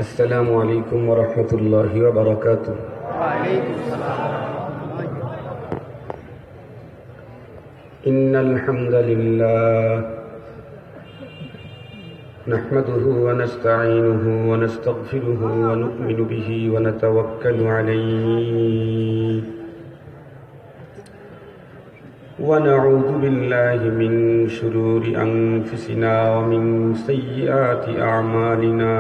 السلام عليكم ورحمة الله وبركاته. وعليكم السلام. إن الحمد لله نحمده ونستعينه ونستغفره ونؤمن به ونتوكل عليه ونعوذ بالله من شرور أنفسنا ومن سيئات أعمالنا.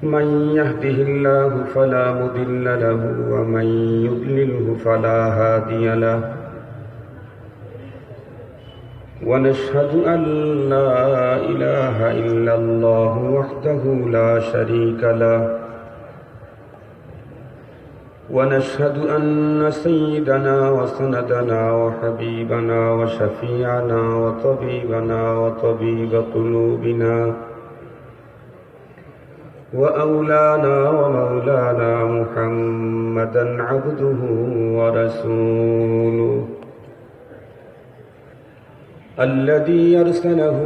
من يهده الله فلا مضل له ومن يضلله فلا هادي له. ونشهد أن لا إله إلا الله وحده لا شريك له. ونشهد أن سيدنا وسندنا وحبيبنا وشفيعنا وطبيبنا وطبيب قلوبنا وأولانا ومولانا محمدا عبده ورسوله الذي أرسله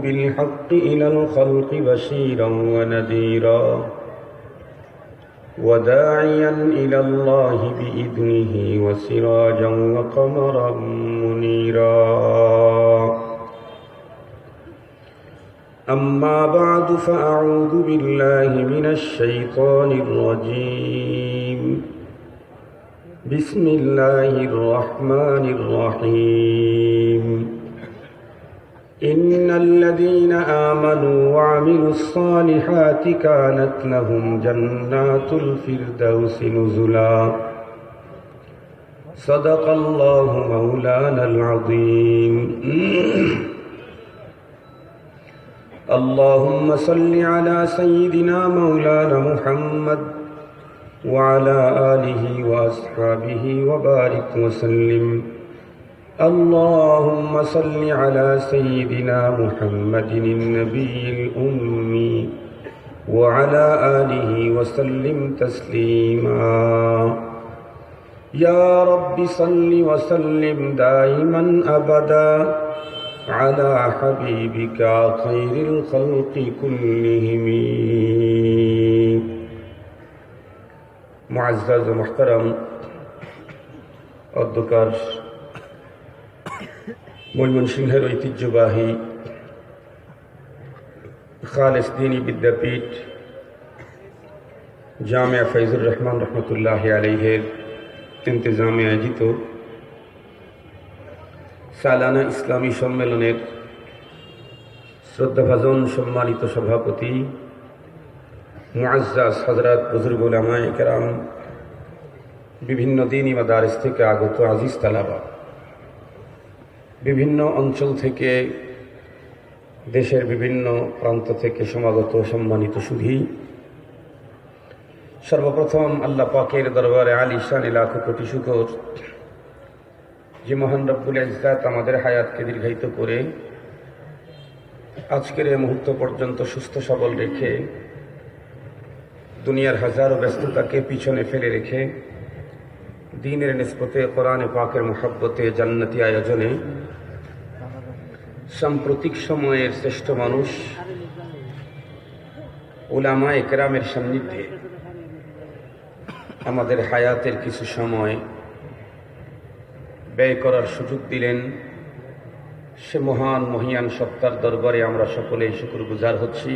بالحق إلى الخلق بشيرا ونذيرا وداعيا إلى الله بإذنه وسراجا وقمرا منيرا. أما بعد فأعوذ بالله من الشيطان الرجيم. بسم الله الرحمن الرحيم. إن الذين آمنوا وعملوا الصالحات كانت لهم جنات الفردوس نزلا. صدق الله مولانا العظيم. اللهم صل على سيدنا مولانا محمد وعلى آله وأصحابه وبارك وسلم. اللهم صل على سيدنا محمد النبي الأمي وعلى آله وسلم تسليما. يا رب صل وسلم دائما أبدا على حبيبك خير الخلق كلهم. معزز محترم অধ্যকার ময়মনসিংহের ঐতিহ্যবাহী খালেস দ্বীনি বিদ্যাপীঠ জামিয়া ফয়জুর রহমান রহমতুল্লাহ আলাইহের ইন্তেজামে আয়োজিত সালানা ইসলামী সম্মেলনের শ্রদ্ধাভাজন সম্মানিত সভাপতি মুআজ্জাজ হযরত বুজুর্গ উলামায়ে কেরাম, বিভিন্ন দ্বীনি মাদারিস থেকে আগত আজিজ তালাবা, বিভিন্ন অঞ্চল থেকে, দেশের বিভিন্ন প্রান্ত থেকে সমাগত সম্মানিত সুধী, সর্বপ্রথম আল্লাহ পাকের দরবারে আলিশান লাখো কোটি শুকর যে মহান রব্বুল ইজ্জাত আমাদের হায়াতকে দীর্ঘায়িত করে আজকের এই মুহূর্ত পর্যন্ত সুস্থ সবল রেখে, দুনিয়ার হাজারো ব্যস্ততাকে পিছনে ফেলে রেখে দ্বীনের নিসবতে কোরআনে পাকের মুহাব্বতে জান্নাতি আয়োজনে সাম্প্রতিক সময়ের শ্রেষ্ঠ মানুষ উলামায়ে কেরামের সান্নিধ্যে আমাদের হায়াতের কিছু সময় ব্যয় করার সুযোগ দিলেন, সে মহান মহিয়ান সত্তার দরবারে আমরা সকলেই শুকরগুজার হচ্ছি।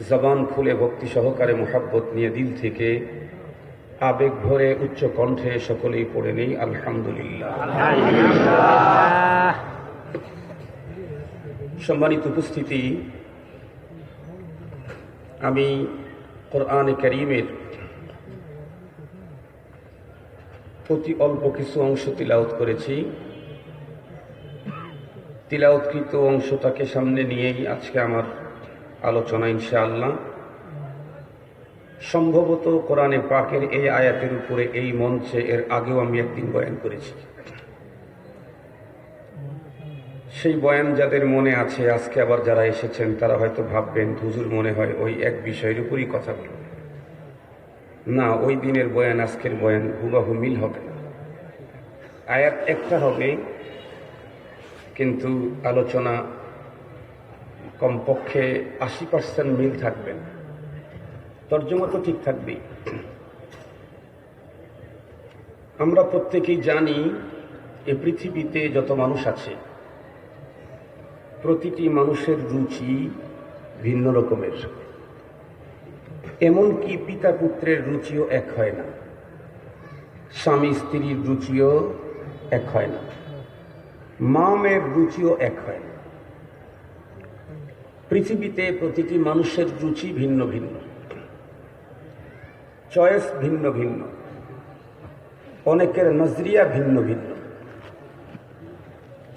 জবান খুলে ভক্তি সহকারে মুহাব্বত নিয়ে দিল থেকে আবেগ ভরে উচ্চ কণ্ঠে সকলেই পড়ে নেই আলহামদুলিল্লাহ। সম্মানিত উপস্থিতি, আমি কোরআনে কারীমের অতি অল্প কিছু অংশ তিলাওয়াত করেছি। তিলাওয়াতকৃত অংশটাকে সামনে নিয়েই আজকে আমার আলোচনা ইনশাআল্লাহ। সম্ভবত কোরআনে পাকের এই আয়াতের উপরে এই মঞ্চে এর আগেও আমি একদিন বয়ান করেছি। সেই বয়ান যাদের মনে আছে, আজকে আবার যারা এসেছেন তারা হয়তো ভাববেন হুজুর মনে হয় ওই এক বিষয়ের উপরই কথা বলবেন। না, ওই দিনের বয়ান আজকের বয়ান হুবাহু মিল হবে না। আয়াত একটা হবে, কিন্তু আলোচনা কমপক্ষে 80% মিল থাকবেন, তর্জমা তো ঠিক থাকবেই। আমরা প্রত্যেকেই জানি এ পৃথিবীতে যত মানুষ আছে প্রতিটি মানুষের রুচি ভিন্ন রকমের। এমনকি পিতা পুত্রের রুচিও এক হয় না, স্বামী স্ত্রীর রুচিও এক হয় না, মা মেয়ের রুচিও এক হয় না। পৃথিবীতে প্রতিটি মানুষের রুচি ভিন্ন ভিন্ন, চয়েস ভিন্ন ভিন্ন, অনেকের নজরিয়া ভিন্ন ভিন্ন।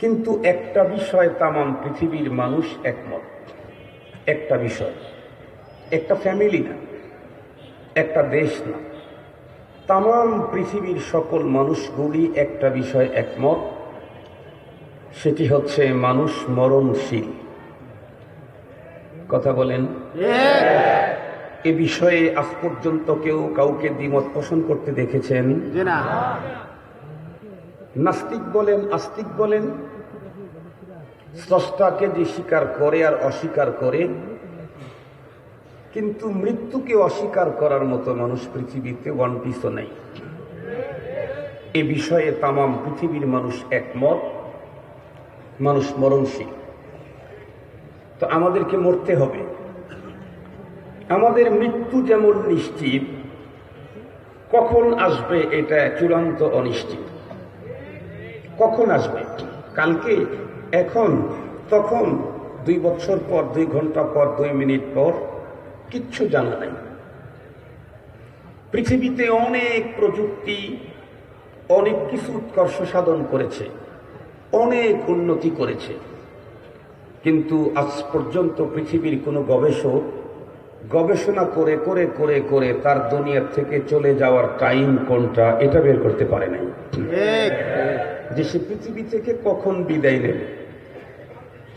কিন্তু একটা বিষয় তামাম পৃথিবীর মানুষ একমত। একটা বিষয়, একটা ফ্যামিলি না, একটা দেশ না, তামাম পৃথিবীর সকল মানুষগুলি একটা বিষয় একমত, সেটি হচ্ছে মানুষ মরণশীল। কথা বলেন। এ বিষয়ে আজ পর্যন্ত কেউ কাউকে দ্বিমত পোষণ করতে দেখেছেন? নাস্তিক বলেন, আস্তিক বলেন, স্রষ্টাকে যে স্বীকার করে আর অস্বীকার করে, কিন্তু মৃত্যুকে অস্বীকার করার মতো মানুষ পৃথিবীতে ওয়ান পিসও নেই। এ বিষয়ে তামাম পৃথিবীর মানুষ একমত, মানুষ মরণশীল। তো আমাদেরকে মরতে হবে। আমাদের মৃত্যু যেমন নিশ্চিত, কখন আসবে এটা চূড়ান্ত অনিশ্চিত। কখন আসবে? কালকে, এখন, তখন, 2 বছর পর, 2 ঘন্টা পর, 2 মিনিট পর, কিচ্ছু জানা নাই। পৃথিবীতে অনেক প্রযুক্তি অনেক কিছু উৎকর্ষ সাধন করেছে, অনেক উন্নতি করেছে, কিন্তু আজ পর্যন্ত পৃথিবীর কোনো গবেষক গবেষণা করে করে করে করে তার দুনিয়া থেকে চলে যাওয়ার টাইম কোনটা এটা বের করতে পারে নাই, যে সে পৃথিবী থেকে কখন বিদায় নেবে।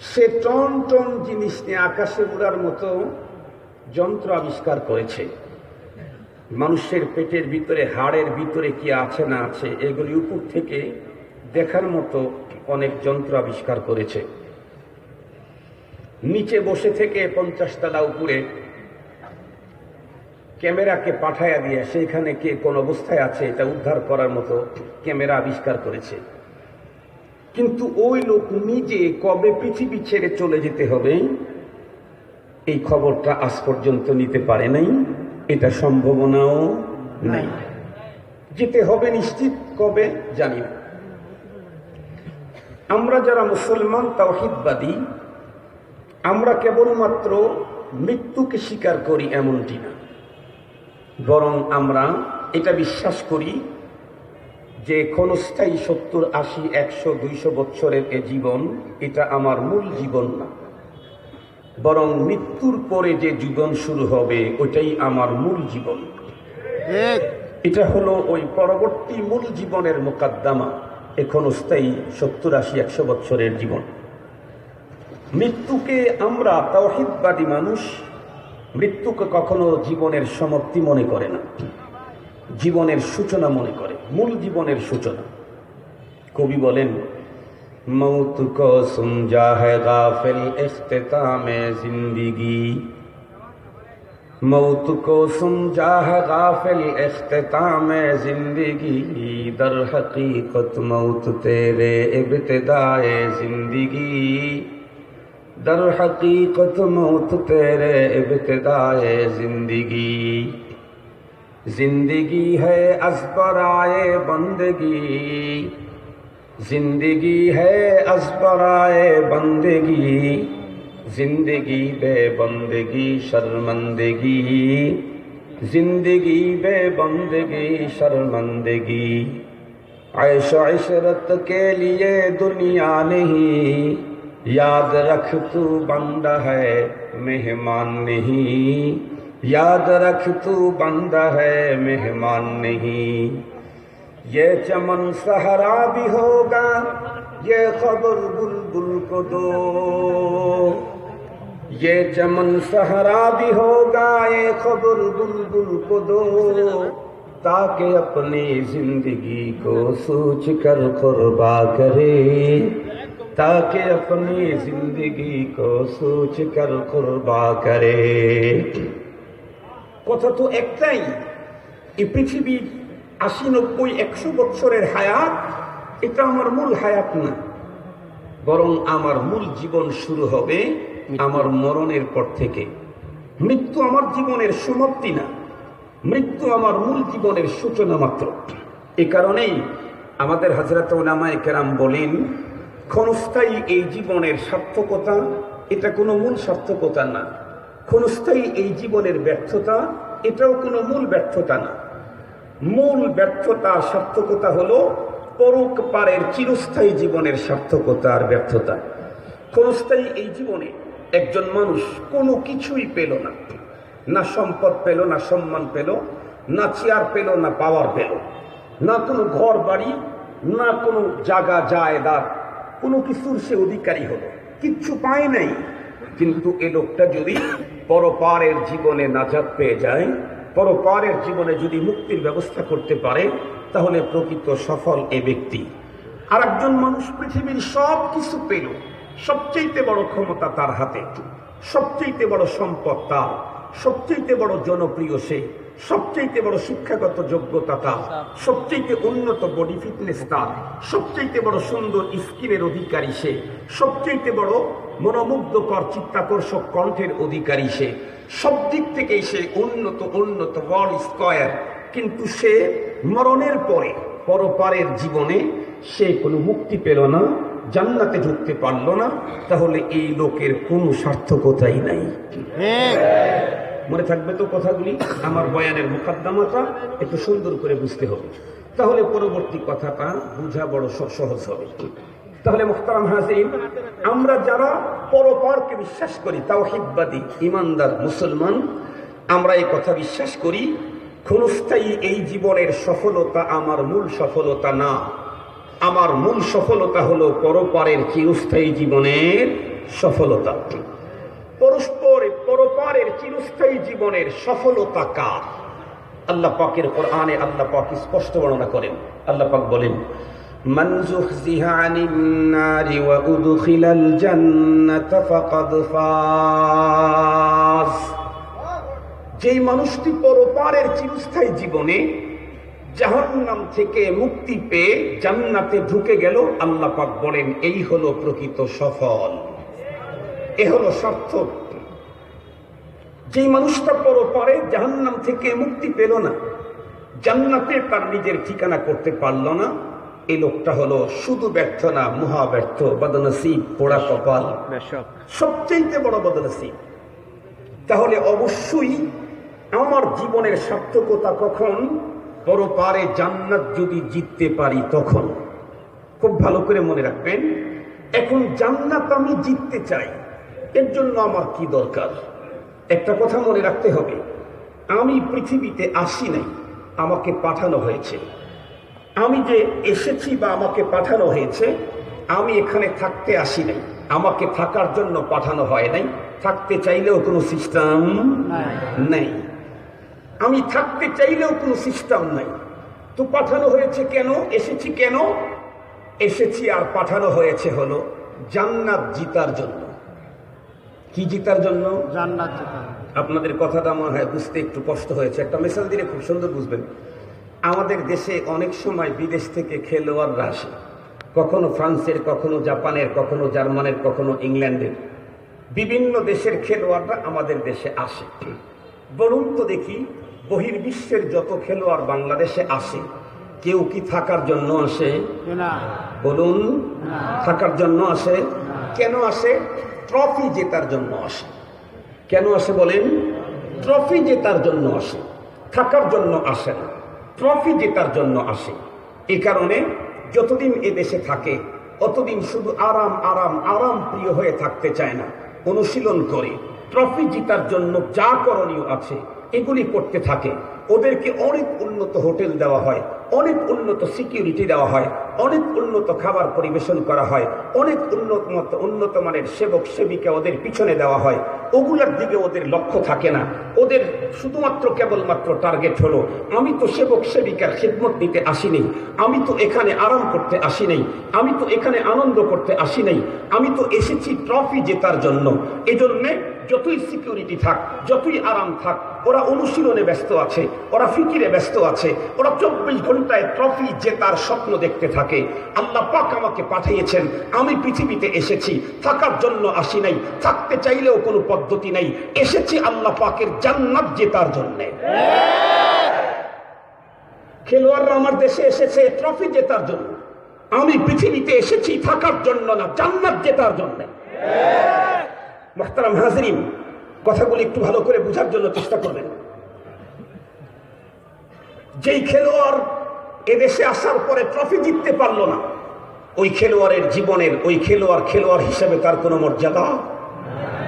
সে টন টন জিনিস নিয়ে আকাশে উড়ার মতো যন্ত্র আবিষ্কার করেছে। মানুষের পেটের ভিতরে, হাড়ের ভিতরে কি আছে না আছে এগুলি উপর থেকে দেখার মতো অনেক যন্ত্র আবিষ্কার করেছে। নিচে বসে থেকে 50 তলা উপরে ক্যামেরাকে পাঠাইয়া দিয়ে সেইখানে কে কোন অবস্থায় আছে এটা উদ্ধার করার মতো ক্যামেরা আবিষ্কার করেছে। কিন্তু ওই লোক নিজে কবে পৃথিবী ছেড়ে চলে যেতে হবে এই খবরটা আজ পর্যন্ত নিতে পারে নাই, এটা সম্ভাবনাও নাই। যেতে হবে নিশ্চিত, কবে জানি না। আমরা যারা মুসলমান তাওহীদবাদী, আমরা কেবলমাত্র মৃত্যুকে স্বীকার করি এমনটি না, বরং আমরা এটা বিশ্বাস করি যে ক্ষণস্থায়ী 70, 80, 100, 200 বছরের এ জীবন এটা আমার মূল জীবন না, বরং মৃত্যুর পরে যে জীবন শুরু হবে ওইটাই আমার মূল জীবন। এটা হলো ওই পরবর্তী মূল জীবনের মোকাদ্দমা, এ ক্ষণস্থায়ী 70, 80, 100 বছরের জীবন। মৃত্যুকে আমরা তাওহীদবাদী মানুষ মৃত্যুকে কখনো জীবনের সমাপ্তি মনে করে না, জীবনের সূচনা মনে করে, মূল জীবনের সূচনা। কবি বলেন, মৌত কো সমঝা হ্যায় গাফিল ইখতিতামে জিন্দেগি, মৌত কো সমঝা হ্যায় গাফিল ইখতিতামে জিন্দেগি, দর হकीकत মৌত তেরে ইবতিদায়ে জিন্দেগি, दर हकीकत मौत तेरे इब्तिदाए जिंदगी, जिंदगी है अज़बराए बंदगी, जिंदगी है अज़बराए बंदगी, जिंदगी बे बंदगी शर्मंदगी, जिंदगी बे बंदगी शर्मंदगी, ऐश इशरत के लिए दुनिया नहीं, याद रख तू बंदा है मेहमान नहीं, याद रख तू बंदा है मेहमान नहीं, ये चमन सहरा भी होगा ये खबर बुलबुल को दो, ये चमन सहरा भी होगा ये खबर बुलबुल को दो, ताकि अपनी जिंदगी को सोच कर कुर्बा करे, ताकि अपनी जिंदगी को सोच कर कुर्बा करे। কথা তো একটাই, এই পৃথিবীর ৮০, ৯০, ১০০ বছরের হায়াত এটা আমার মূল হায়াত না, বরং আমার মূল জীবন শুরু হবে আমার মরণের পর থেকে। মৃত্যু আমার জীবনের সমাপ্তি না, মৃত্যু আমার মূল জীবনের সূচনা মাত্র। এ কারণেই আমাদের হযরত উলামায়ে কেরাম বলেন, ক্ষণস্থায়ী এই জীবনের সার্থকতা এটা কোনো মূল সার্থকতা না, ক্ষণস্থায়ী এই জীবনের ব্যর্থতা এটাও কোনো মূল ব্যর্থতা না। মূল ব্যর্থতা সার্থকতা হলো পরক পারের চিরস্থায়ী জীবনের সার্থকতা আর ব্যর্থতা। ক্ষণস্থায়ী এই জীবনে একজন মানুষ কোনো কিছুই পেল না, না সম্পদ পেল, না সম্মান পেল, না চেয়ার পেল, না পাওয়ার পেল, না কোনো ঘর বাড়ি, না কোনো জায়গা জায়দাদ, কোনো কিছুর সে অধিকারী হলো, কিচ্ছু পায় নাই। কিন্তু এ লোকটা যদি পরপারের জীবনে নাজাত পেয়ে যায়, পরপারের জীবনে যদি মুক্তির ব্যবস্থা করতে পারে, তাহলে প্রকৃত সফল এ ব্যক্তি। আর একজন মানুষ পৃথিবীর সব কিছু পেল, সবচেয়ে বড় ক্ষমতা তার হাতে, সবচেয়ে বড় সম্পদ তার, সবচেয়ে বড় জনপ্রিয় সে, সবচেয়ে বড় শিক্ষাগত যোগ্যতা তার, সবচেয়ে উন্নত বডি ফিটনেস তার, সবচেয়ে বড় সুন্দর স্কিনের অধিকারী সে, সবচেয়ে বড় মনোমুগ্ধকর চিত্তাকর্ষক কণ্ঠের অধিকারী সে, সব দিক থেকে সে উন্নত ওয়ার্ল্ড স্কয়ার। কিন্তু সে মরণের পরে পরপারের জীবনে সে কোনো মুক্তি পেল না, জান্নাতে ঢুকতে পারল না, তাহলে এই লোকের কোনো সার্থকতাই নাই। মনে থাকবে তো কথাগুলি? আমার বয়ানের মুকদ্দমাটা একটু সুন্দর করে বুঝতে হবে, তাহলে পরবর্তী কথাটা বোঝা বড় সহজ হবে। তাহলে মুহতারাম হাজিরিন, আমরা যারা পরপারকে বিশ্বাস করি, তাওহীদবাদী ঈমানদার মুসলমান, আমরা এই কথা বিশ্বাস করি, ক্ষণস্থায়ী এই জীবনের সফলতা আমার মূল সফলতা না, আমার মূল সফলতা হলো পরপারের চিরস্থায়ী জীবনের সফলতা। পরপারের চিরস্থায়ী জীবনের সফলতা কার? আল্লাহ পাকের কোরআনে আল্লাহ পাক স্পষ্ট বর্ণনা করেন। আল্লাহ পাক বলেন, মান যুহজিহা আনিন নারি ওয়া উদখিলাল জান্নাতা ফাকাদ ফাজ। যেই মানুষটি পরপারের চিরস্থায়ী জীবনে জাহান্নাম থেকে মুক্তি পেয়ে জান্নাতে ঢুকে গেল, আল্লাহ পাক বলেন এই হলো প্রকৃত সফল, এ হলো সার্থক। যেই মানুষটা পরপারে জাহান্নাম থেকে মুক্তি পেল না, জান্নাতে তার নিজের ঠিকানা করতে পারল না, এই লোকটা হলো শুধু ব্যর্থ না, মহা ব্যর্থ, বদনসিব, পোড়া কপাল, সবচেয়ে বড় বদনসিব। তাহলে অবশ্যই আমার জীবনের সার্থকতা কখন? পরপারে জান্নাত যদি জিততে পারি তখন। খুব ভালো করে মনে রাখবেন, এখন জান্নাত আমি জিততে চাই, এর জন্য আমার কি দরকার? একটা কথা মনে রাখতে হবে, আমি পৃথিবীতে আসি নাই, আমাকে পাঠানো হয়েছে। আমি যে এসেছি বা আমাকে পাঠানো হয়েছে, আমি এখানে থাকতে আসি নাই, আমাকে থাকার জন্য পাঠানো হয় নাই। থাকতে চাইলেও কোনো সিস্টেম নাই, আমি থাকতে চাইলেও কোনো সিস্টেম নাই। তো পাঠানো হয়েছে কেন? এসেছি কেন? এসেছি আর পাঠানো হয়েছে হলো জান্নাত জিতার জন্য। কি জিতার জন্য? জান্নাত জিতার। আপনাদের কথাটা মনে হয় বুঝতে একটু কষ্ট হয়েছে, একটা মিসাল দিলে খুব সুন্দর বুঝবেন। আমাদের দেশে অনেক সময় বিদেশ থেকে খেলোয়াড়রা আসে, কখনো ফ্রান্সের, কখনো জাপানের, কখনো জার্মানের, কখনো ইংল্যান্ডের, বিভিন্ন দেশের খেলোয়াড়রা আমাদের দেশে আসে। বলুন তো দেখি, বহির্বিশ্বের যত খেলোয়াড় বাংলাদেশে আসে, কেউ কি থাকার জন্য আসে? বলুন, থাকার জন্য আসে? কেন আসে? ট্রফি জেতার জন্য আসে। কেন আসে বলেন? ট্রফি জেতার জন্য আসে, থাকার জন্য আসে না, ট্রফি জেতার জন্য আসে। এই কারণে যতদিন এ দেশে থাকে অতদিন শুধু আরাম আরাম আরাম প্রিয় হয়ে থাকতে চায় না, অনুশীলন করে ট্রফি জেতার জন্য যা করণীয় আছে এগুলি করতে থাকে। ওদেরকে অনেক উন্নত হোটেল দেওয়া হয়, অনেক উন্নত সিকিউরিটি দেওয়া হয়, অনেক উন্নত খাবার পরিবেশন করা হয়, অনেক উন্নত মানের সেবক সেবিকা ওদের পিছনে দেওয়া হয়। ওগুলোর দিকে ওদের লক্ষ্য থাকে না। ওদের শুধুমাত্র কেবলমাত্র টার্গেট হলো, আমি তো সেবক সেবিকার খিদমত দিতে আসি নাই, আমি তো এখানে আরাম করতে আসি নাই, আমি তো এখানে আনন্দ করতে আসি নাই, আমি তো এসেছি ট্রফি জেতার জন্য। এজন্যে যতই সিকিউরিটি থাক, যতই আরাম থাক, ওরা অনুশীলনে ব্যস্ত আছে, ওরা ফিকিরে ব্যস্ত আছে, ওরা 24 ঘন্টায় ট্রফি জেতার স্বপ্ন দেখতে থাকে। আল্লাহ পাক আমাকে পাঠিয়েছেন, আমি পৃথিবীতে এসেছি থাকার জন্য আসি নাই, থাকতে চাইলেও কোনো পদ্ধতি নাই, এসেছি আল্লাহ পাকের জান্নাত জেতার জন্য। খেলোয়াড়রা আমার দেশে এসেছে ট্রফি জেতার জন্য, আমি পৃথিবীতে এসেছি থাকার জন্য না, জান্নাত জেতার জন্য। মুহতারাম হাজিরিন, কথাগুলি একটু ভালো করে বোঝার জন্য চেষ্টা করবেন। যেই খেলোয়াড় এদেশে আসার পরে ট্রফি জিততে পারল না, ওই খেলোয়াড়ের জীবনের ওই খেলোয়াড় হিসেবে তার কোনো মর্যাদা,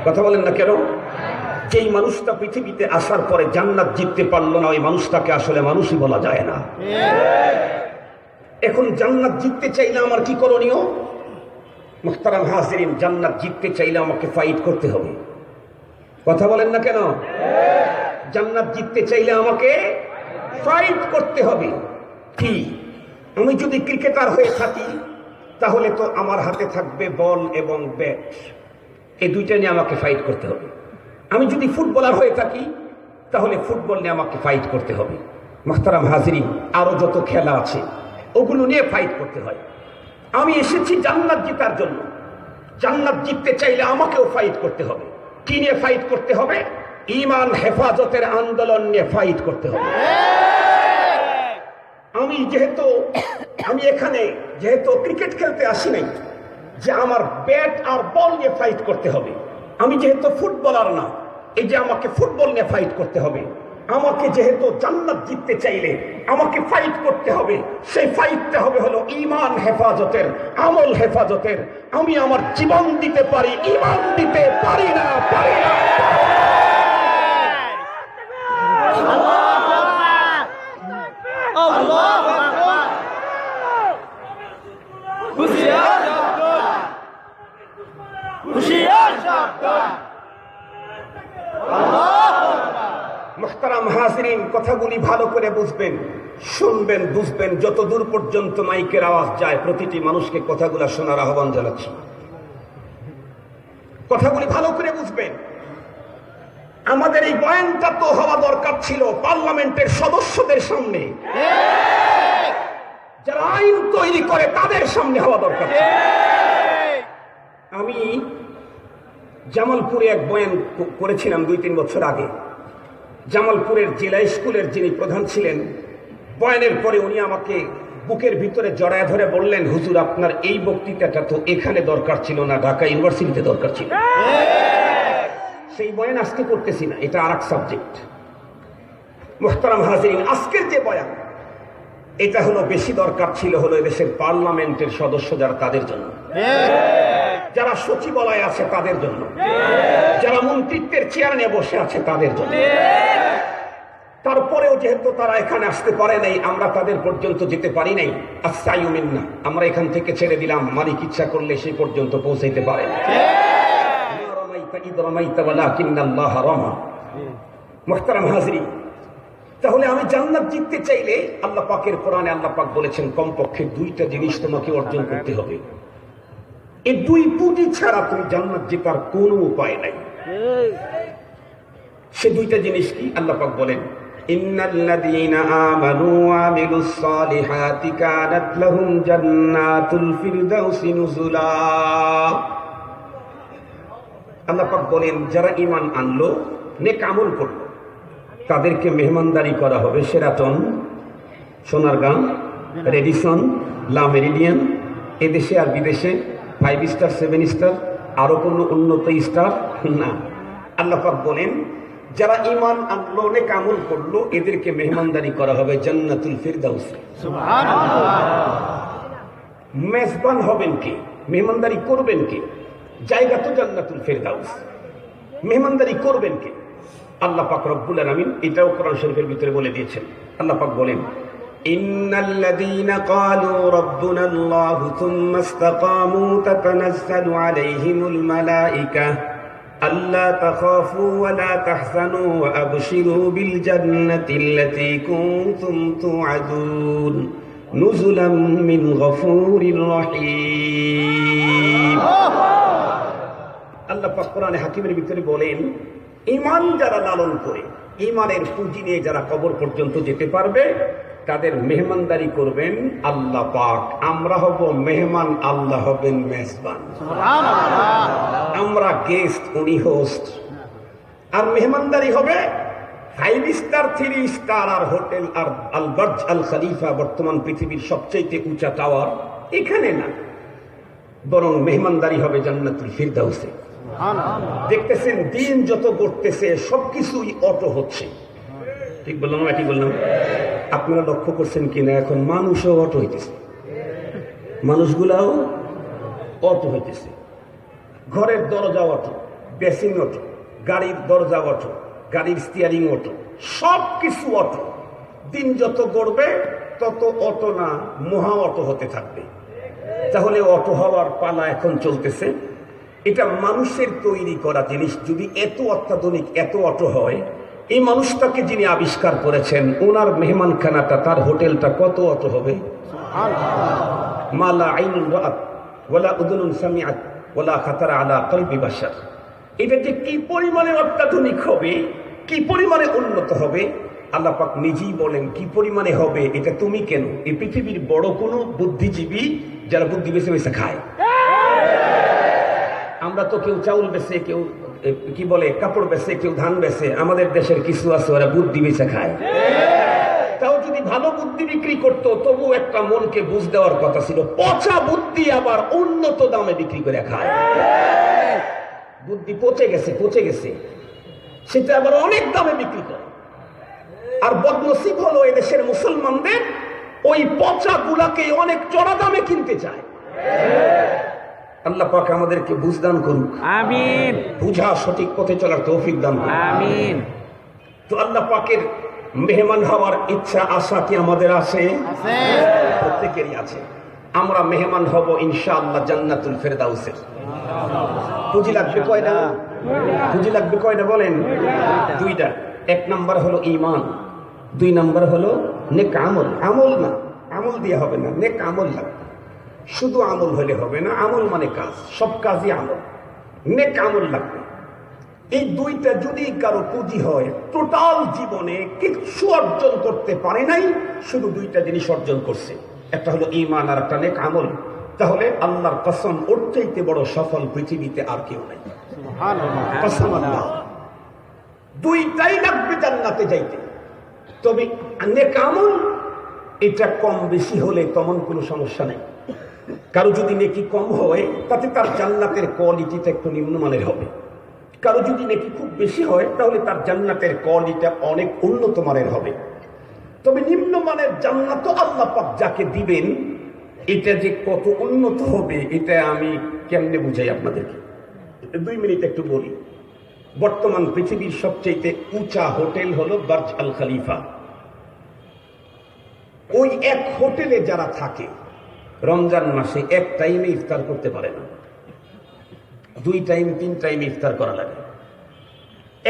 কথা বলেন না কেন? যেই মানুষটা পৃথিবীতে আসার পরে জান্নাত জিততে পারল না, ওই মানুষটাকে আসলে মানুষই বলা যায় না। এখন জান্নাত জিততে চাইলে আমার কি করণীয়? মুহতারাম হাজিরিন, জান্নাত জিততে চাইলে আমাকে ফাইট করতে হবে। কথা বলেন না কেন? জান্নাত জিততে চাইলে আমাকে ফাইট করতে হবে। কি? আমি যদি ক্রিকেটার হয়ে থাকি তাহলে তো আমার হাতে থাকবে বল এবং ব্যাট, এই দুইটা নিয়ে আমাকে ফাইট করতে হবে। আমি যদি ফুটবলার হয়ে থাকি তাহলে ফুটবল নিয়ে আমাকে ফাইট করতে হবে। মুহতারাম হাজিরিন, আরো যত খেলা আছে ওগুলো নিয়ে ফাইট করতে হয়। আমি এসেছি জান্নাত জিতার জন্য, জান্নাত জিততে চাইলে আমাকেও ফাইট করতে হবে। কি নিয়ে ফাইট করতে হবে? ঈমান হেফাজতের আন্দোলন নিয়ে ফাইট করতে হবে। আমি এখানে যেহেতু ক্রিকেট খেলতে আসি নাই যে আমার ব্যাট আর বল নিয়ে ফাইট করতে হবে, আমি যেহেতু ফুটবলার না, এই যে আমাকে ফুটবল নিয়ে ফাইট করতে হবে। আমাকে যেহেতু জান্নাত জিততে চাইলে আমাকে ফাইট করতে হবে, সেই ফাইটটা হবে হলো ঈমান হেফাজতের, আমল হেফাজতের। আমি আমার জীবন দিতে পারি, ঈমান দিতে পারি না। মুহতারাম হাজিরিন, কথাগুলি ভালো করে বুঝবেন, শুনবেন, বুঝবেন। যত দূর পর্যন্ত মাইকের আওয়াজ যায় প্রতিটি মানুষকে কথাগুলো শোনার আহ্বান জানাচ্ছি। কথাগুলি ভালো করে বুঝবেন। আমাদের এই বয়ানটা তো হওয়া দরকার ছিল পার্লামেন্টের সদস্যদের সামনে, যারা আইন তৈরি করে তাদের সামনে হওয়া দরকার ছিল। আমি জামালপুরে এক বয়ান করেছিলাম 2-3 বছর আগে। জামালপুরের জেলা স্কুলের যিনি প্রধান ছিলেন, বয়ানের পরে উনি আমাকে বুকের ভিতরে জড়ায় ধরে বললেন, হুজুর আপনার এই বক্তৃতাটা তো এখানে দরকার ছিল না, ঢাকা ইউনিভার্সিটিতে দরকার ছিল। সেই বয়ান আজকে করতেছি না, এটা আরেক সাবজেক্ট। মুহতারাম হাজিরিন, আজকের যে বয়ান এটা হলো বেশি দরকার ছিল হলো এদেশের পার্লামেন্টের সদস্য যারা, তাদের জন্য, যারা সচিবালয়ে আছে তাদের জন্য, যারা মন্ত্রিত্বের চেয়ার নিয়ে বসে আছে তাদের জন্য। তারপরেও যেহেতু তারা এখানে আসতে পারে নাই, আমরা তাদের পর্যন্ত যেতে পারি নাই, আসাইউ মিন্না, আমরা এখান থেকে ছেড়ে দিলাম, মালিক ইচ্ছা করলে সেই পর্যন্ত পৌঁছাইতে পারে। মুহতারাম হাজিরিন, তাহলে আমি জান্নাত জিততে চাইলে আল্লাহ পাকের কোরআনে আল্লাহ পাক বলেছেন কমপক্ষে 2টা জিনিস তোমাকে অর্জন করতে হবে। এই 2 পুঁজি ছাড়া তুমি জান্নাত জেতার কোনো উপায় নাই। সে 2টা জিনিস কি? আল্লাহ পাক বলেন, ইন্নাল্লাযীনা আমানু ওয়া আমিলুস সালিহাতি কানাত লাহুম জান্নাতুল ফিরদাউসি নুজুলা। আল্লাহ পাক বলেন, যারা ঈমান আনলো, নেক আমল করলো, তাদেরকে মেহমানদারি করা হবে শেরাটন, সোনারগাঁ, রেডিসন, লা মেরিডিয়ান, এদেশে আর বিদেশে 5 স্টার 7 স্টার, আরো কোনো উন্নত স্টার না। আল্লাহ পাক বলেন, যারা ঈমান আনলো, নেক আমল করলো, এদেরকে মেহমানদারি করা হবে জান্নাতুল ফিরদাউস। সুবহানাল্লাহ। মেজবান হবেন কে? মেহমানদারি করবেন কে? জায়গা তো জান্নাতুল ফিরদাউস, মেহমানদারি করবেন কে? আল্লাহ পাক রব্বুল আলামিন এটাও কোরআন শরীফের ভিতরে বলে দিয়েছেন। আল্লাহ পাক বলেন, ইন্নাল্লাযীনা ক্বালু রাব্বুনাল্লাহু থুম্মা ইসতাকামু তাতানাজ্জালু আলাইহিমুল মালায়েকা আল্লা তাখাফু ওয়া লা তাহজানু ওয়া আবশিরু বিল জান্নাতিল্লাতী কুনতুম তুআদুন নুজুলাম মিন গফুরির রহিম। আল্লাহ পাক কোরআনে হাকিমের ভিতরে বলেন, ঈমান যারা লালন করে, ঈমানের পুঁজি নিয়ে যারা কবর পর্যন্ত যেতে পারবে, তাদের মেহমানদারি করবেন আল্লাহ পাক। আমরা হব মেহমান, আল্লাহ হবেন মেজবান। আমরা গেস্ট, উনি হোস্ট। আর মেহমানদারি হবে 5 স্টার, 3 স্টার আর হোটেল আর আল বার্জ আল খলিফা, বর্তমান পৃথিবীর সবচেয়ে উঁচা টাওয়ার, এখানে না, বরং মেহমানদারি হবে জান্নাতুল ফিরদাউসে। দেখতেছেন দিন যত গড়তেছে সবকিছুই অটো হচ্ছে, ঠিক বললাম না? ঠিক বললাম? আপনারা লক্ষ্য করছেন কিনা, এখন মানুষও অটো হইতেছে, মানুষগুলাও অটো হইতেছে। ঘরের দরজা অটো, বেসিন অটো, গাড়ির দরজা অটো, গাড়ির স্টিয়ারিং অটো, সবকিছু অটো। দিন যত গড়বে তত অটো না মহা অটো হতে থাকবে। তাহলে অটো হওয়ার পালা এখন চলতেছে। এটা মানুষের তৈরি করা জিনিস। যদি এত অত্যাধুনিক, এত অটো হয়, এই মানুষটাকে যিনি আবিষ্কার করেছেন, ওনার মেহমানখানাটা, তার হোটেলটা কত অটো হবে? মালা আইনুন রাআত ওয়ালা উযুনুন সামিআত ওয়ালা খাতারা আলা কলবি বাশার। এটা যে কি পরিমাণে অত্যাধুনিক হবে, কি পরিমাণে উন্নত হবে, আল্লাহ পাক নিজেই বলেন কি পরিমাণে হবে। এটা তুমি কেন, এই পৃথিবীর বড় কোনো বুদ্ধিজীবী যারা বুদ্ধি বেছে বেছে খায়। আমরা তো কেউ চাউল বেছে, কেউ কি বলে কাপড় বেছে, কেউ ধান বেছে। আমাদের দেশের কিছু আছে ওরা বুদ্ধি বেছে খায়। তাও যদি ভালো বুদ্ধি বিক্রি করতো, তবু একটা মনকে বুঝ দেওয়ার কথা ছিল। পচা বুদ্ধি আবার উন্নত দামে বিক্রি করে খায়। বুদ্ধি পচে গেছে, পচে গেছে, সেটা আবার অনেক দামে বিক্রি করে। আর বদনসিব হলো এদেশের মুসলমানদের, ওই পচা গুলাকে অনেক চড়া দামে কিনতে চায়। আল্লাহ পাক আমাদেরকে বুঝদান করুক, আমিন। বুঝা সঠিক পথে চলার তৌফিক দান করুক, আমিন। তো আল্লাহ পাকের মেহমান হওয়ার ইচ্ছা, আশা কি আমাদের আছে? প্রত্যেকেরই আছে। আমরা মেহমান হব ইনশাআল্লাহ জান্নাতুল ফিরদাউসের। পুঁজি লাগবে কয়টা? পুঁজি লাগবে কয়টা বলেন? 2টা। 1 নাম্বার হলো ঈমান, 2 নাম্বার হলো নেক আমল। আমল না, আমল দিয়ে হবে না, নেক আমল লাগবে। শুধু আমল হলে হবে না, আমল মানে কাজ, সব কাজই আমল। নেক আমল লাগবে। এই 2টা যদি কারো পুঁজি হয়, টোটাল জীবনে কিছু অর্জন করতে পারে নাই, শুধু 2টা জিনিস অর্জন করছে, একটা হলো ঈমান আর একটা নেক আমল। তাহলে আল্লাহর কসম, ওর চাইতে বড় সফল পৃথিবীতে আর কেউ নাই। কসম আল্লাহ, 2টাই লাগবে জান্নাতে যাইতে। তবে নেক আমল এটা কম বেশি হলে তেমন কোনো সমস্যা নেই। কারো যদি নেকি কম হয়, তাতে তার জান্নাতের কোয়ালিটিটা একটু নিম্নমানের হবে। কারো যদি নেকি খুব বেশি হয়, তাহলে তার জান্নাতের কোয়ালিটি অনেক উন্নত মানের হবে। তবে নিম্নমানের জান্নাত আল্লাহ পাক যাকে দিবেন, এটা যে কত উন্নত হবে, এটা আমি কেমনে বুঝাই আপনাদেরকে? 2 মিনিট একটু বলি। বর্তমান পৃথিবীর সবচেয়ে উঁচা হোটেল হলো বার্জ আল খলিফা। ওই এক হোটেলে যারা থাকে, রমজান মাসে এক টাইমে ইফতার করতে পারে না, 2 টাইম 3 টাইম ইফতার করা লাগে।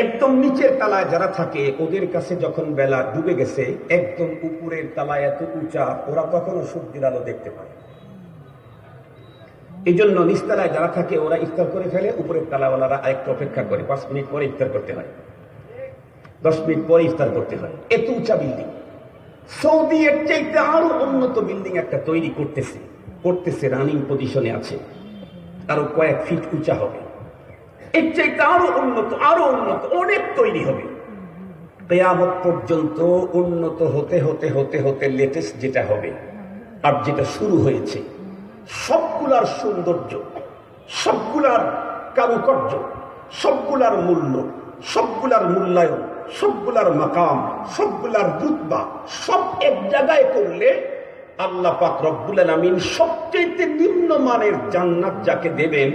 একদম নিচের তালায় যারা থাকে, ওদের কাছে যখন বেলা ডুবে গেছে, একদম উপরের তালায় এত উঁচা, ওরা কখনো সূর্যের আলো দেখতে পায়। এই জন্য নিচতলায় যারা থাকে ওরা ইফতার করে ফেলে, উপরের তালাওয়ালারা আরেকটু অপেক্ষা করে, 5 মিনিট পরে ইফতার করতে হয়, 10 মিনিট পরে ইফতার করতে হয়। এত উঁচা বিল্ডিং। সৌদি এর চাইতে আরো উন্নত বিল্ডিং একটা তৈরি করতেছে, রানিং পজিশনে আছে, আরো কয়েক ফিট উঁচা হবে। এর চাইতে আরো উন্নত অনেক তৈরি হবে। কিয়ামত পর্যন্ত উন্নত হতে হতে হতে হতে লেটেস্ট যেটা হবে আর যেটা শুরু হয়েছে, সবগুলার সৌন্দর্য, সবগুলার কারুকার্য, সবগুলার মূল্য, সবগুলার মূল্যায়ন, সবগুলার মাকাম, সবগুলার রুতবা, সব এক জায়গায় করলে আল্লাহ পাক রব্বুল আলামিন সবচেয়ে নিম্নমানের জান্নাত যাকে দেবেন,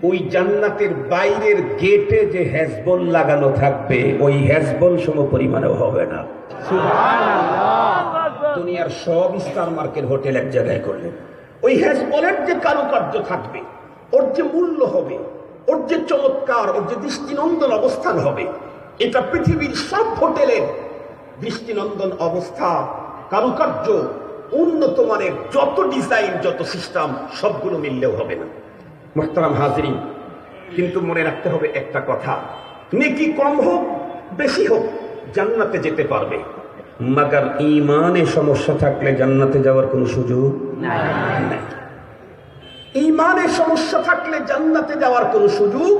ওই জান্নাতের বাইরের গেটে যে হেজবল লাগানো থাকবে, ওই হেজবল সম পরিমাণেও হবে না। সুবহানাল্লাহ। দুনিয়ার সব স্টার মার্কেট হোটেল এক জায়গায় করলেন। ওই হেজবলের যে কারুকার্য থাকবে, ওর যে মূল্য হবে, ওর যে চমৎকার, ওর যে দৃষ্টিনন্দন অবস্থান হবে, এটা পৃথিবীর সব হোটেলের দৃষ্টিনন্দন অবস্থা, কারুকার্য, উন্নত মানের যত ডিজাইন, যত সিস্টেম, সবগুলো মিললেও হবে না। মুহতারাম হাজিরিন, কিন্তু মনে রাখতে হবে একটা কথা, নেকি কম হোক বেশি হোক জান্নাতে যেতে পারবে, মাগার ঈমানে সমস্যা থাকলে জান্নাতে যাওয়ার কোনো সুযোগ নাই। ঈমানে সমস্যা থাকলে জান্নাতে যাওয়ার কোনো সুযোগ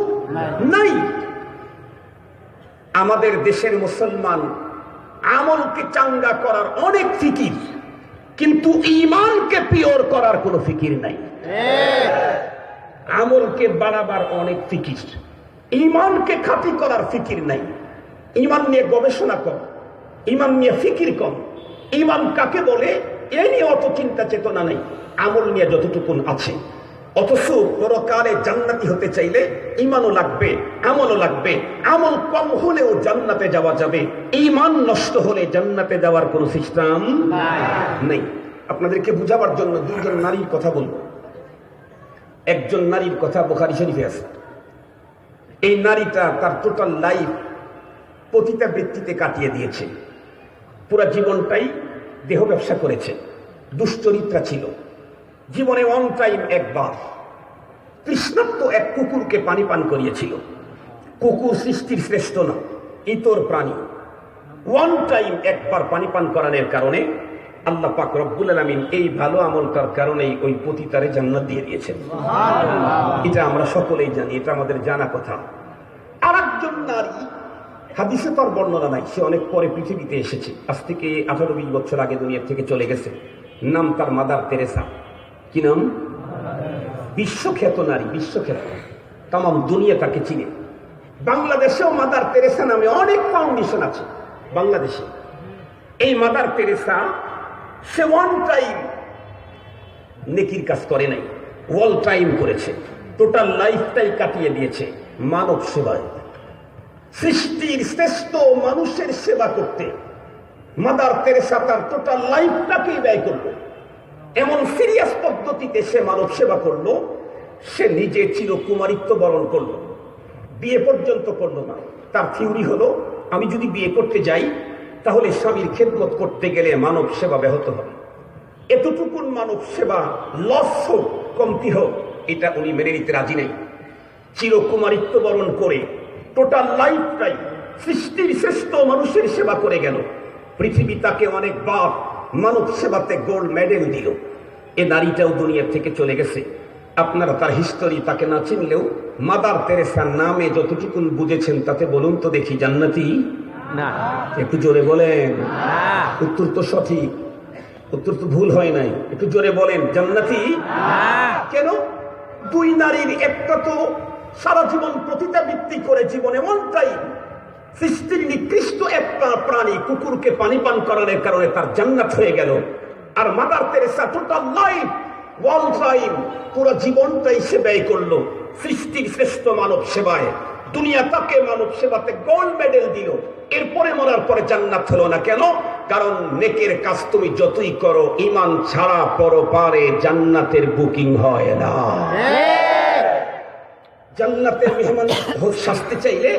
নাই। আমাদের দেশের মুসলমান আমলকে চাঙ্গা করার অনেক ফিকির, কিন্তু ঈমানকে পিওর করার কোনো ফিকির নাই। আমলকে বাড়াবার অনেক ফিকির, ঈমানকে খাঁটি করার ফিকির নাই। ঈমান নিয়ে গবেষণা কম, ঈমান নিয়ে ফিকির কম। ঈমান কাকে বলে এই নিয়ে অত চিন্তা চেতনা নেই, আমল নিয়ে যতটুকুন আছে। অথচ পরকালে জান্নাতি হতে চাইলে ঈমানও লাগবে, আমলও লাগবে। আমল কম হলেও জান্নাতে যাওয়া যাবে, ঈমান নষ্ট হলে জান্নাতে যাওয়ার কোনো সিস্টেম নেই। আপনাদেরকে বুঝাবার জন্য দুজন নারীর কথা বলবো। একজন নারীর কথা বুখারী শরীফে আছে। এই নারীটা তার টোটাল লাইফ পতিতাবৃত্তিতে কাটিয়ে দিয়েছে। পুরা জীবনটাই দেহ ব্যবসা করেছে, দুশ্চরিত্রা ছিল। জীবনে ওয়ান টাইম একবার তৃষ্ণার্ত এক কুকুরকে পানি পান করিয়েছিল। কুকুর সৃষ্টির শ্রেষ্ঠ না, ইতর প্রাণী। ওয়ান টাইম একবার পানি পান করানোর কারণে আল্লাহ পাক রব্বুল আলামিন এই ভালো আমলটার কারণেই ওই পতিতারে জান্নাত দিয়ে দিয়েছেন। এটা আমরা সকলেই জানি, এটা আমাদের জানা কথা। আর একজন নারী, হাদিসে তার বর্ণনা নাই, সে অনেক পরে পৃথিবীতে এসেছে, আজ থেকে 18-20 বছর আগে দুনিয়া থেকে চলে গেছে। নাম তার মাদার তেরেসা। কি নাম? বিশ্বখ্যাত নারী, বিশ্বখ্যাত, তাম দুনিয়া তাকে চিনে। বাংলাদেশেও মাদার তেরেসা নামে অনেক ফাউন্ডেশন আছে বাংলাদেশে। এই মাদার তেরেসা সে ওয়ান টাইম নেকির কাজ করে নাই, ওয়াল টাইম করেছে। টোটাল লাইফটাই কাটিয়ে দিয়েছে মানব সেবায়, সৃষ্টির শ্রেষ্ঠ মানুষের সেবা করতে। মাদার তেরেসা তার টোটাল লাইফটাকেই ব্যয় করলো। এমন সিরিয়াস পদ্ধতিতে সে মানব সেবা করলো, সে নিজে চিরকুমারিত্ব বরণ করলো, বিয়ে পর্যন্ত করলো না। তার থিওরি হলো, আমি যদি বিয়ে করতে যাই তাহলে স্বামীর খেদমত করতে গেলে মানব সেবা ব্যাহত হবে। এতটুকুন মানব সেবা লস হোক, কমতি হোক, এটা উনি মেনে নিতে রাজি নেই। চিরকুমারিত্ব বরণ করে টোটাল লাইফটাই সৃষ্টির শ্রেষ্ঠ মানুষের সেবা করে গেল। পৃথিবী তাকে অনেকবার মানব সেবাতে গোল্ড মেডেল দিল। এ নারীটাও দুনিয়া থেকে চলে গেছে। আপনারা তার হিস্টোরি তাকে না চিনলেও মাদার তেরেসার নামে যতটুকুন বুঝেছেন তাতে বলুন তো দেখি, জান্নাতি না? একটু জোরে বলেন। উত্তর তো সঠিক, উত্তর তো ভুল হয় নাই। একটু জোরে বলেন, জান্নাতি কেন? দুই নারীর একটা তো সারা জীবন পতিতাবৃত্তি করে জীবনে ওয়ান টাইম সৃষ্টির নিকৃষ্ট একটা প্রাণী কুকুরকে পানি পান করানোর কারণে তার জান্নাত হয়ে গেল। আর Mother Teresa total life one time পুরো জীবনটাই সে ব্যয় করলো সৃষ্টির শ্রেষ্ঠ মানব সেবায়। দুনিয়া তাকে মানব সেবাতে গোল্ড মেডেল দিল। এরপরে মরার পরে জান্নাত হলো না কেন? কারণ নেকের কাজ তুমি যতই করো, ঈমান ছাড়া পরপারে জান্নাতের বুকিং হয় না। জান্নাতের মেহমান সাজতে চাইলে,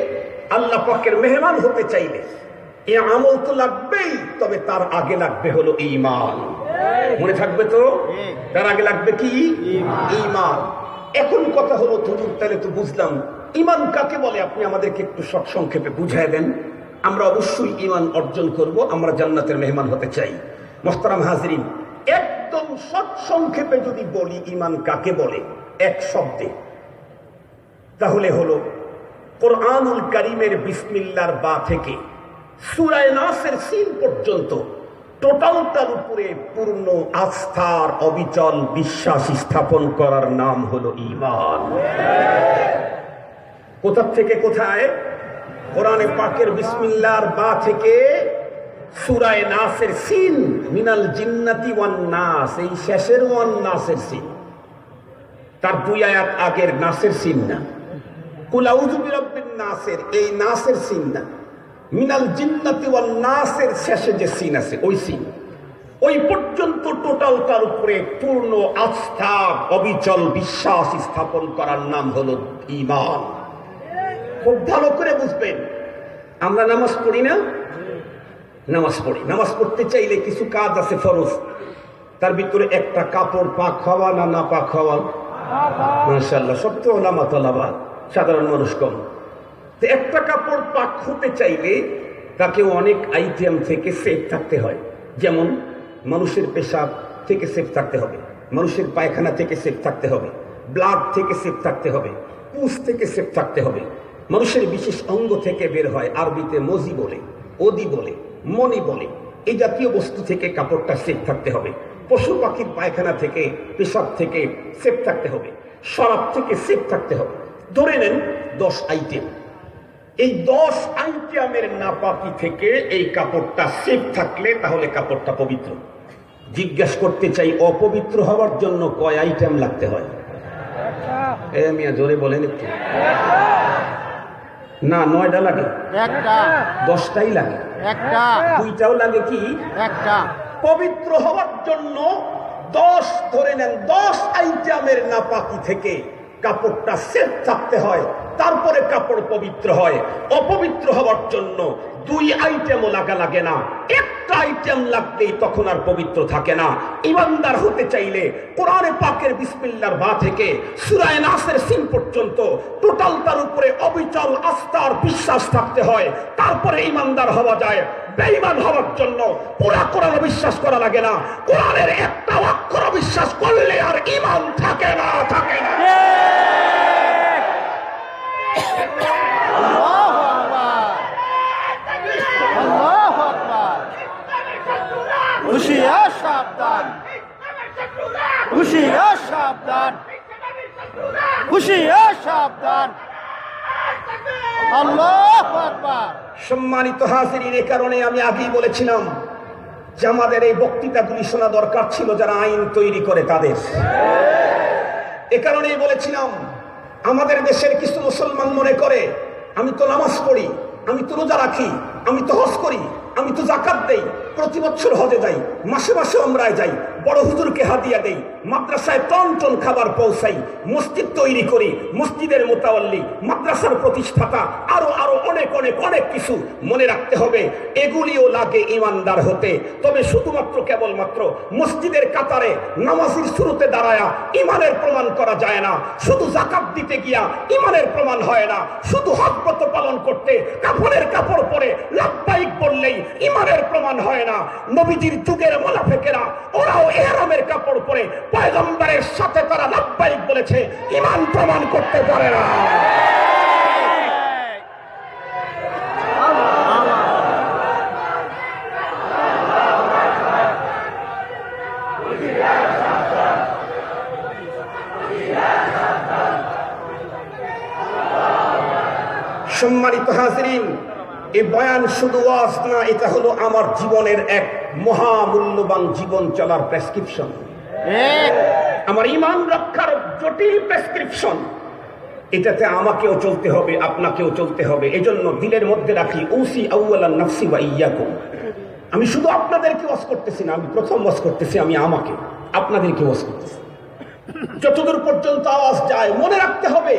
আল্লাহ পাকের মেহমান হতে চাইলে এ আমল তো লাগবেই, তবে তার আগে লাগবে হলো ঈমান। মনে থাকবে তো? তার আগে লাগবে কি? ঈমান। এখন কথা হলো, হুজুর তাহলে তো বুঝলাম, ঈমান কাকে বলে? আপনি আমাদেরকে একটু সংক্ষেপে বুঝায় দেন। আমরা অবশ্যই ঈমান অর্জন করব, আমরা জান্নাতের মেহমান হতে চাই। মুহতারাম হাজিরিন, একদম সংক্ষেপে যদি বলি ঈমান কাকে বলে এক শব্দে, তাহলে হলো কোরআনুল কারীমের বিসমিল্লাহর বা থেকে সূরা নাসের সিন পর্যন্ত টোটালটার উপরে পূর্ণ আস্থার অবিচল বিশ্বাস স্থাপন করার নাম হলো ঈমান। কোথা থেকে কোথায়? কোরআনে পাকের বিসমিল্লাহর বা থেকে সূরা নাসের সিন, মিনাল জিন্নাতি ওয়ান নাস, এই শেষের ওয়ান নাসের সিন, তার 2 আয়াত আগের নাসের সিন না। কুল আউযু বিরাব্বিন নাসের এই নাসের সিন না, মিনাল জিন্নাতি ওয়ান নাসের শেষে যে সিন আছে ওই সিন। ওই পর্যন্ত টোটাল তার উপরে পূর্ণ আস্থা অবিচল বিশ্বাস স্থাপন করার নাম হলো ঈমান। খুব ভালো করে বুঝবেন, আমরা নামাজ পড়ি না? নামাজ পড়ি। নামাজ পড়তে চাইলে কিছু কাজ আছে ফরজ, তার ভিতরে একটা কাপড় পাক হওয়া না না পাক হওয়া। মাশাআল্লাহ, সব তো ওলামা তোলাবা, সাধারণ মানুষ কম। তো একটা কাপড় পাক হতে চাইলে তাকে অনেক আইটেম থেকে সেফ থাকতে হয়। যেমন মানুষের পেশাব থেকে সেফ থাকতে হবে, মানুষের পায়খানা থেকে সেফ থাকতে হবে, ব্লাড থেকে সেফ থাকতে হবে, পুষ থেকে সেফ থাকতে হবে, মানুষের বিশেষ অঙ্গ থেকে বের হয়, আরবিতে মজি বলে, ওদি বলে, মনি বলে, এই জাতীয় বস্তু থেকে কাপড়টা সেফ থাকতে হবে। পশু পাখির পায়খানা থেকে, পেশাব থেকে সেফ থাকতে হবে, শরাব থেকে সেফ থাকতে হবে। ধরে নেন 10 আইটেম। এই 10 আইটেমের নাপাকি থেকে এই কাপড়টা সেফ থাকলে তাহলে কাপড়টা পবিত্র। জিজ্ঞাসা করতে চাই, অপবিত্র হওয়ার জন্য কয় আইটেম লাগতে হয়? মিয়া জোরে বলেন একটু। না, 9টা লাগে, একটা 10টাই লাগে, একটা 2টাও লাগে কি? একটা। পবিত্র হওয়ার জন্য 10 ধরে নেন 10 আইটেমের নাপাকি থেকে কাপড়টা সেফ থাকতে হয়, তারপরে কাপড় পবিত্র হয়। অপবিত্র হওয়ার জন্য 2 আইটেমও লাগে না, একটা আইটেম লাগলেই তখন আর পবিত্র থাকে না। ইমানদার হতে চাইলে কোরআনে পাকের বিসমিল্লাহর বা থেকে সূরা নাসের সিন পর্যন্ত টোটাল তার উপরে অবিচল আস্থার বিশ্বাস থাকতে হয়, তারপরে ইমানদার হওয়া যায়। বেঈমান হওয়ার জন্য পুরা কোরআন বিশ্বাস করা লাগে না, কোরআনের একটা অক্ষর বিশ্বাস করলে আর ঈমান থাকে না, থাকে না। আল্লাহু আকবার, আল্লাহু আকবার। হুঁশিয়ার সাবধান, হুঁশিয়ার সাবধান, হুঁশিয়ার সাবধান। আল্লাহু আকবার। সম্মানিত হাজিরিন, এ কারণে আমি আগেই বলেছিলাম যে আমাদের এই বক্তৃতাগুলি শোনা দরকার ছিল যারা আইন তৈরি করে তাদের। এ কারণেই বলেছিলাম, আমাদের দেশের কিছু মুসলমান মনে করে আমি তো নামাজ পড়ি, আমি তো রোজা রাখি, আমি তো হজ করি, আমি তো জাকাত দেই, প্রতি বছর হজে যাই, মাসে মাসে উমরায় যাই, বড় হুজুরকে হাদিয়া দেই, মাদ্রাসায় টন টন খাবার পৌঁছাই, মসজিদ তৈরি করি, মসজিদের মোতাওয়াল্লি, মাদ্রাসার প্রতিষ্ঠাতা, আরো আরো অনেক অনেক অনেক কিছু। মনে রাখতে হবে এগুলিও লাগে ইমানদার হতে। তবে শুধুমাত্র কেবলমাত্র মসজিদের কাতারে নামাজের শুরুতে দাঁড়ায়া ইমানের প্রমাণ করা যায় না, শুধু জাকাত দিতে গিয়া ইমানের প্রমাণ হয় না, শুধু হজ ব্রত পালন করতে কাফনের কাপড় পরে লাব্বাইক বললেই ইমানের প্রমাণ হয় না। নবীজির যুগের মুনাফিকেরা ওরাও ইহরামের কাপড় পরে পয়গম্বরের সাথে তারা লাব্বাইক বলেছে, ঈমান প্রমাণ করতে পারে না। সম্মানিত হাজিরিন, এই বয়ান শুধু ওয়াজ না, এটা হলো আমার জীবনের এক মহামূল্যবান জীবন চলার প্রেসক্রিপশন, আমার ঈমান রক্ষার জটিল প্রেসক্রিপশন। এটাতে আমাকেও চলতে হবে, আপনাকেও চলতে হবে। এজন্য দিলের মধ্যে রাখি, উসি আউয়ালান নাফসি ওয়া ইয়াকুম। আমি শুধু আপনাদেরকে ওয়াজ করতেছি না, আমি প্রথম ওয়াজ করতেছি, আমি আমাকে আপনাদেরকে ওয়াজ করতেছি। যতদূর পর্যন্ত আওয়াজ যায় মনে রাখতে হবে,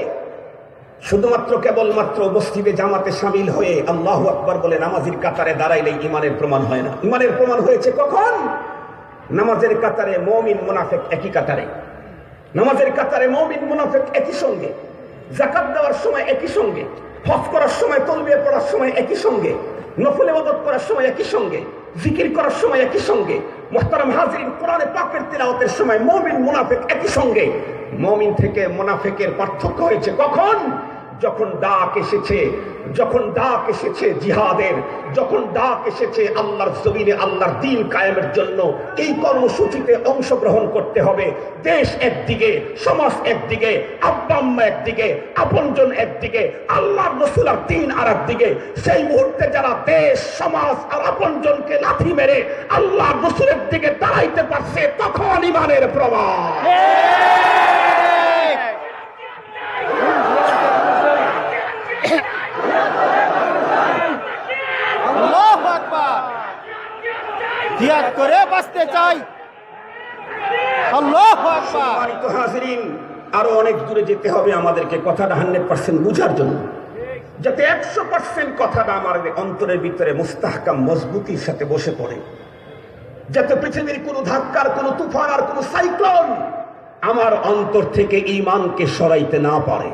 শুধুমাত্র কেবলমাত্র মসজিদে জামাতে শামিল হয়ে আল্লাহু আকবার বলে নামাজের কাতারে দাঁড়াইলেই ইমানের প্রমাণ হয় না। ইমানের প্রমাণ হয়েছে কখন? নামাজের কাতারে মুমিন মুনাফিক একই কাতারে, নামাজের কাতারে মুমিন মুনাফিক একই সঙ্গে, যাকাত দেওয়ার সময় একই সঙ্গে, হজ করার সময়, তালবিয়া পড়ার সময় একই সঙ্গে, নফল ইবাদত করার সময় একই সঙ্গে, জিকির করার সময় একই সঙ্গে। মুহতারাম হাজিরিন, কোরআনে পাকের তিলাওয়াতের সময় মুমিন মুনাফিক একই সঙ্গে। মুমিন থেকে মুনাফিকের পার্থক্য হয়েছে কখন? যখন ডাক এসেছে, যখন ডাক এসেছে জিহাদের, যখন ডাক এসেছে আল্লাহর জমিনে আল্লাহর দ্বীন কায়েমের জন্য। এই কর্মসূচিতে অংশগ্রহণ করতে হবে। দেশ একদিকে, সমাজ একদিকে, আব্বা আম্মা একদিকে, আপনজন একদিকে, আল্লাহর রাসূল আর দ্বীন আর একদিকে। সেই মুহূর্তে যারা দেশ, সমাজ আর আপনজনকে লাথি মেরে আল্লাহর রাসূলের দিকে দাঁড়াইতে পারছে, তখন ঈমানের প্রমাণ। জিহাদ করে বাঁচতে চাই। আল্লাহু আকবার। সম্মানিত হাজিরিন, আরো অনেক দূরে যেতে হবে আমাদেরকে কথাটা 100% বুঝার জন্য, যাতে 100% কথাটা আমার অন্তরের ভিতরে মুস্তাহকাম মজবুতির সাথে বসে পড়ে, যাতে পৃথিবীর কোনো ধাক্কার, কোনো তুফান আর কোনো সাইক্লোন আমার অন্তর থেকে ঈমানকে সরাইতে না পারে।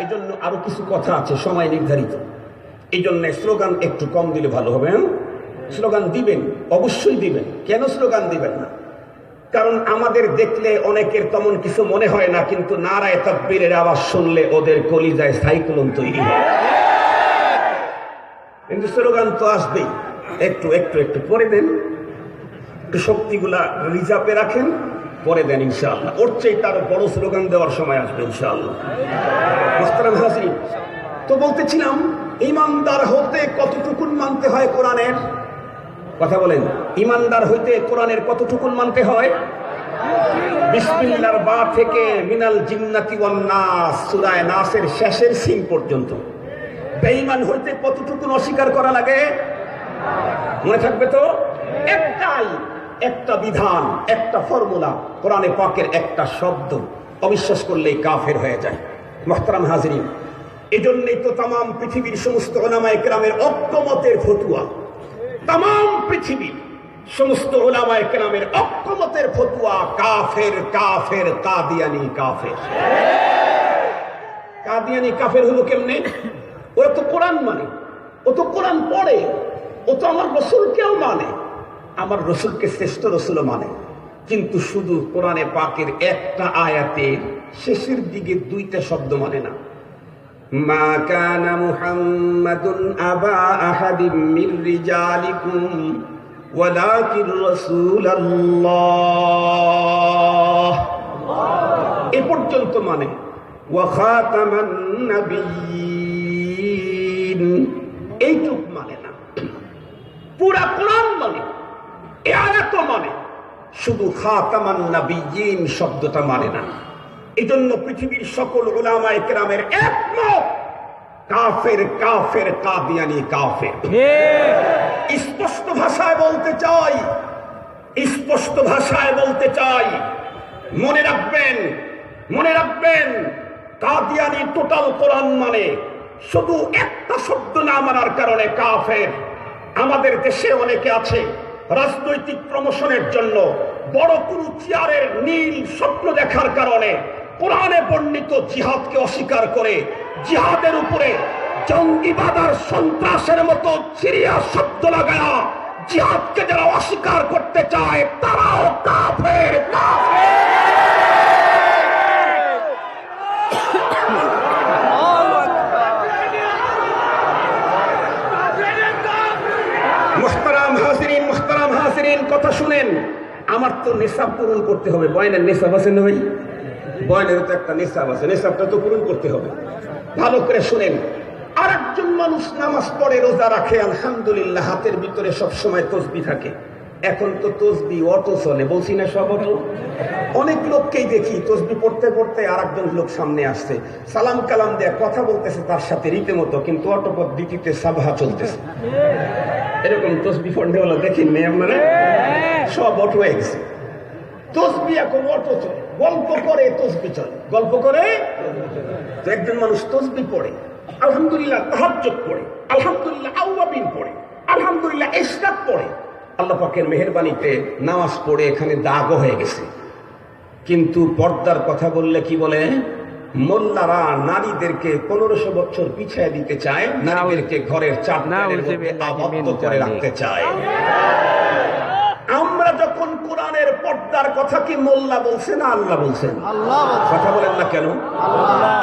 এই জন্য আরো কিছু কথা আছে, সময় নির্ধারিত। এই জন্য স্লোগান একটু কম দিলে ভালো হবে। স্লোগান দিবেন, অবশ্যই দিবেন। কেন স্লোগান দিবেন না? কারণ আমাদের দেখলে অনেকের তেমন কিছু মনে হয় না, কিন্তু নারায়ে তাকবীরের আওয়াজ শুনলে ওদের কলিজায় সাইক্লোন তৈরি হয়। কিন্তু স্লোগান তো আসবেই। একটু একটু একটু পরে দেন, একটু শক্তিগুলা রিজার্ভে রাখেন, পরে দেন ইনশাআল্লাহ। ওর চেয়ে তার বড় স্লোগান দেওয়ার সময় আসবে ইনশাআল্লাহ। মুহতারাম হাজিরিন, তো বলতেছিলাম ইমানদার হতে কতটুকুন মানতে হয় কোরআনের কথা বলেন। ইমানদার হইতে কোরআনের কতটুকুন মানতে হয়? বিসমিল্লাহর বা থেকে মিনাল জিন্নাতি ওয়ান নাস, সূরা নাসের শেষের সিন পর্যন্ত। বেঈমান হইতে কতটুকুন অস্বীকার করা লাগে? মনে থাকবে তো? একটাই, একটা বিধান, একটা ফর্মুলা, কোরআনে পাকের একটা শব্দ অবিশ্বাস করলেই কাফের হয়ে যায়। মুহতারাম হাজিরিন, এজন্যই তো তামাম পৃথিবীর সমস্ত উলামায়ে কেরামের ঐক্যমতের ফতোয়া, তামাম পৃথিবীর সমস্ত উলামায়ে কেরামের ঐক্যমতের ফতোয়া, কাফের কাফের কাদিয়ানি কাফের। কাদিয়ানি কাফের হলো কেমনে? ওরা তো কোরআন মানে, ও তো কোরআন পড়ে, ও তো আমার রসুলকেও মানে, আমার রসুলকে শ্রেষ্ঠ রসুলও মানে, কিন্তু শুধু কোরআনে পাকের একটা আয়াতের শেষের দিকে দুইটা শব্দ মানে না। মা কানা মুহাম্মাদুন আবা আহাদিম মির রিজালিকুম ওয়ালাকিন রাসূলুল্লাহ, এ পর্যন্ত মানে। ওয়া খাতামান নাবিয়্যিন, এইটুক মানে না। পুরা কোরআন মানে, এ আয়াত মানে, শুধু খাতামান নাবিয়্যিন শব্দটা মানে না। এই জন্য পৃথিবীর সকল উলামায়ে কেরামের একমত, কাফের কাফের কাদিয়ানি কাফের। স্পষ্ট ভাষায় বলতে চাই, স্পষ্ট ভাষায় বলতে চাই, মনে রাখবেন, মনে রাখবেন, কাদিয়ানি টোটাল কোরআন মানে, শুধু একটা শব্দ না মানার কারণে কাফের। আমাদের দেশে অনেকে আছে রাজনৈতিক প্রমোশনের জন্য বড় কোন চেয়ারের নীল স্বপ্ন দেখার কারণে কোরআনে বর্ণিত জিহাদকে অস্বীকার করে জিহাদের উপরে জঙ্গিবাদ আর সন্ত্রাসের মতো সিরিয়া শব্দ লাগায়া জিহাদকে যারা অস্বীকার করতে চায় তারাও কাফের। মুহতারাম হাজিরিন, মুহতারাম হাজিরিন, কথা শুনেন। আমার তো নেশাব পূরণ করতে হবে। বয়ানের নেশাব আছে না ভাই? বয়ানের তো একটা নেশাব আছে, নেশাবটা তো পূরণ করতে হবে। ভালো করে শুনেন। আর একজন মানুষ নামাজ পড়ে, রোজা রাখে, আলহামদুলিল্লাহ, হাতের ভিতরে সবসময় তসবিহ থাকে। এখন তো তসবিহ অটো চলে, বলছি না সব অটো। অনেক লোককেই দেখি তসবিহ পড়তে পড়তে আর একজন লোক সামনে আসছে, সালাম কালাম দেয়া কথা বলতেছে তার সাথে রীতিমতো, কিন্তু অটোপথ দিতে সাবহা চলতেছে। এরকম তসবিহ পড়নেওয়ালা দেখেন নেই আপনারা? সব অটো হয়ে গেছে। তসবিহ এখন অটো চলে, গল্প করে তসবিহ চলে, গল্প করে। তো একজন মানুষ তসবিহ পড়ে, আলহামদুলিল্লাহ তাহাজ্জুদ পড়ে, আলহামদুলিল্লাহ আওয়াবিন পড়ে, আলহামদুলিল্লাহ ইশরাক পড়ে, আল্লাহ পাকের মেহেরবানিতে নামাজ পড়ে এখানে দাগও হয়ে গেছে। কিন্তু পর্দার কথা বললে কি বলে? মোল্লারা নারীদেরকে 1500 বছর পিছিয়ে দিতে চায়, নারীদেরকে ঘরের চার দেয়ালের মধ্যে আবদ্ধ করে রাখতে চায়। আমরা যখন কোরআনের পর্দার কথা কি মোল্লা বলছে না আল্লাহ বলছেন? আল্লাহ বলছেন। কথা বলেন না কেন?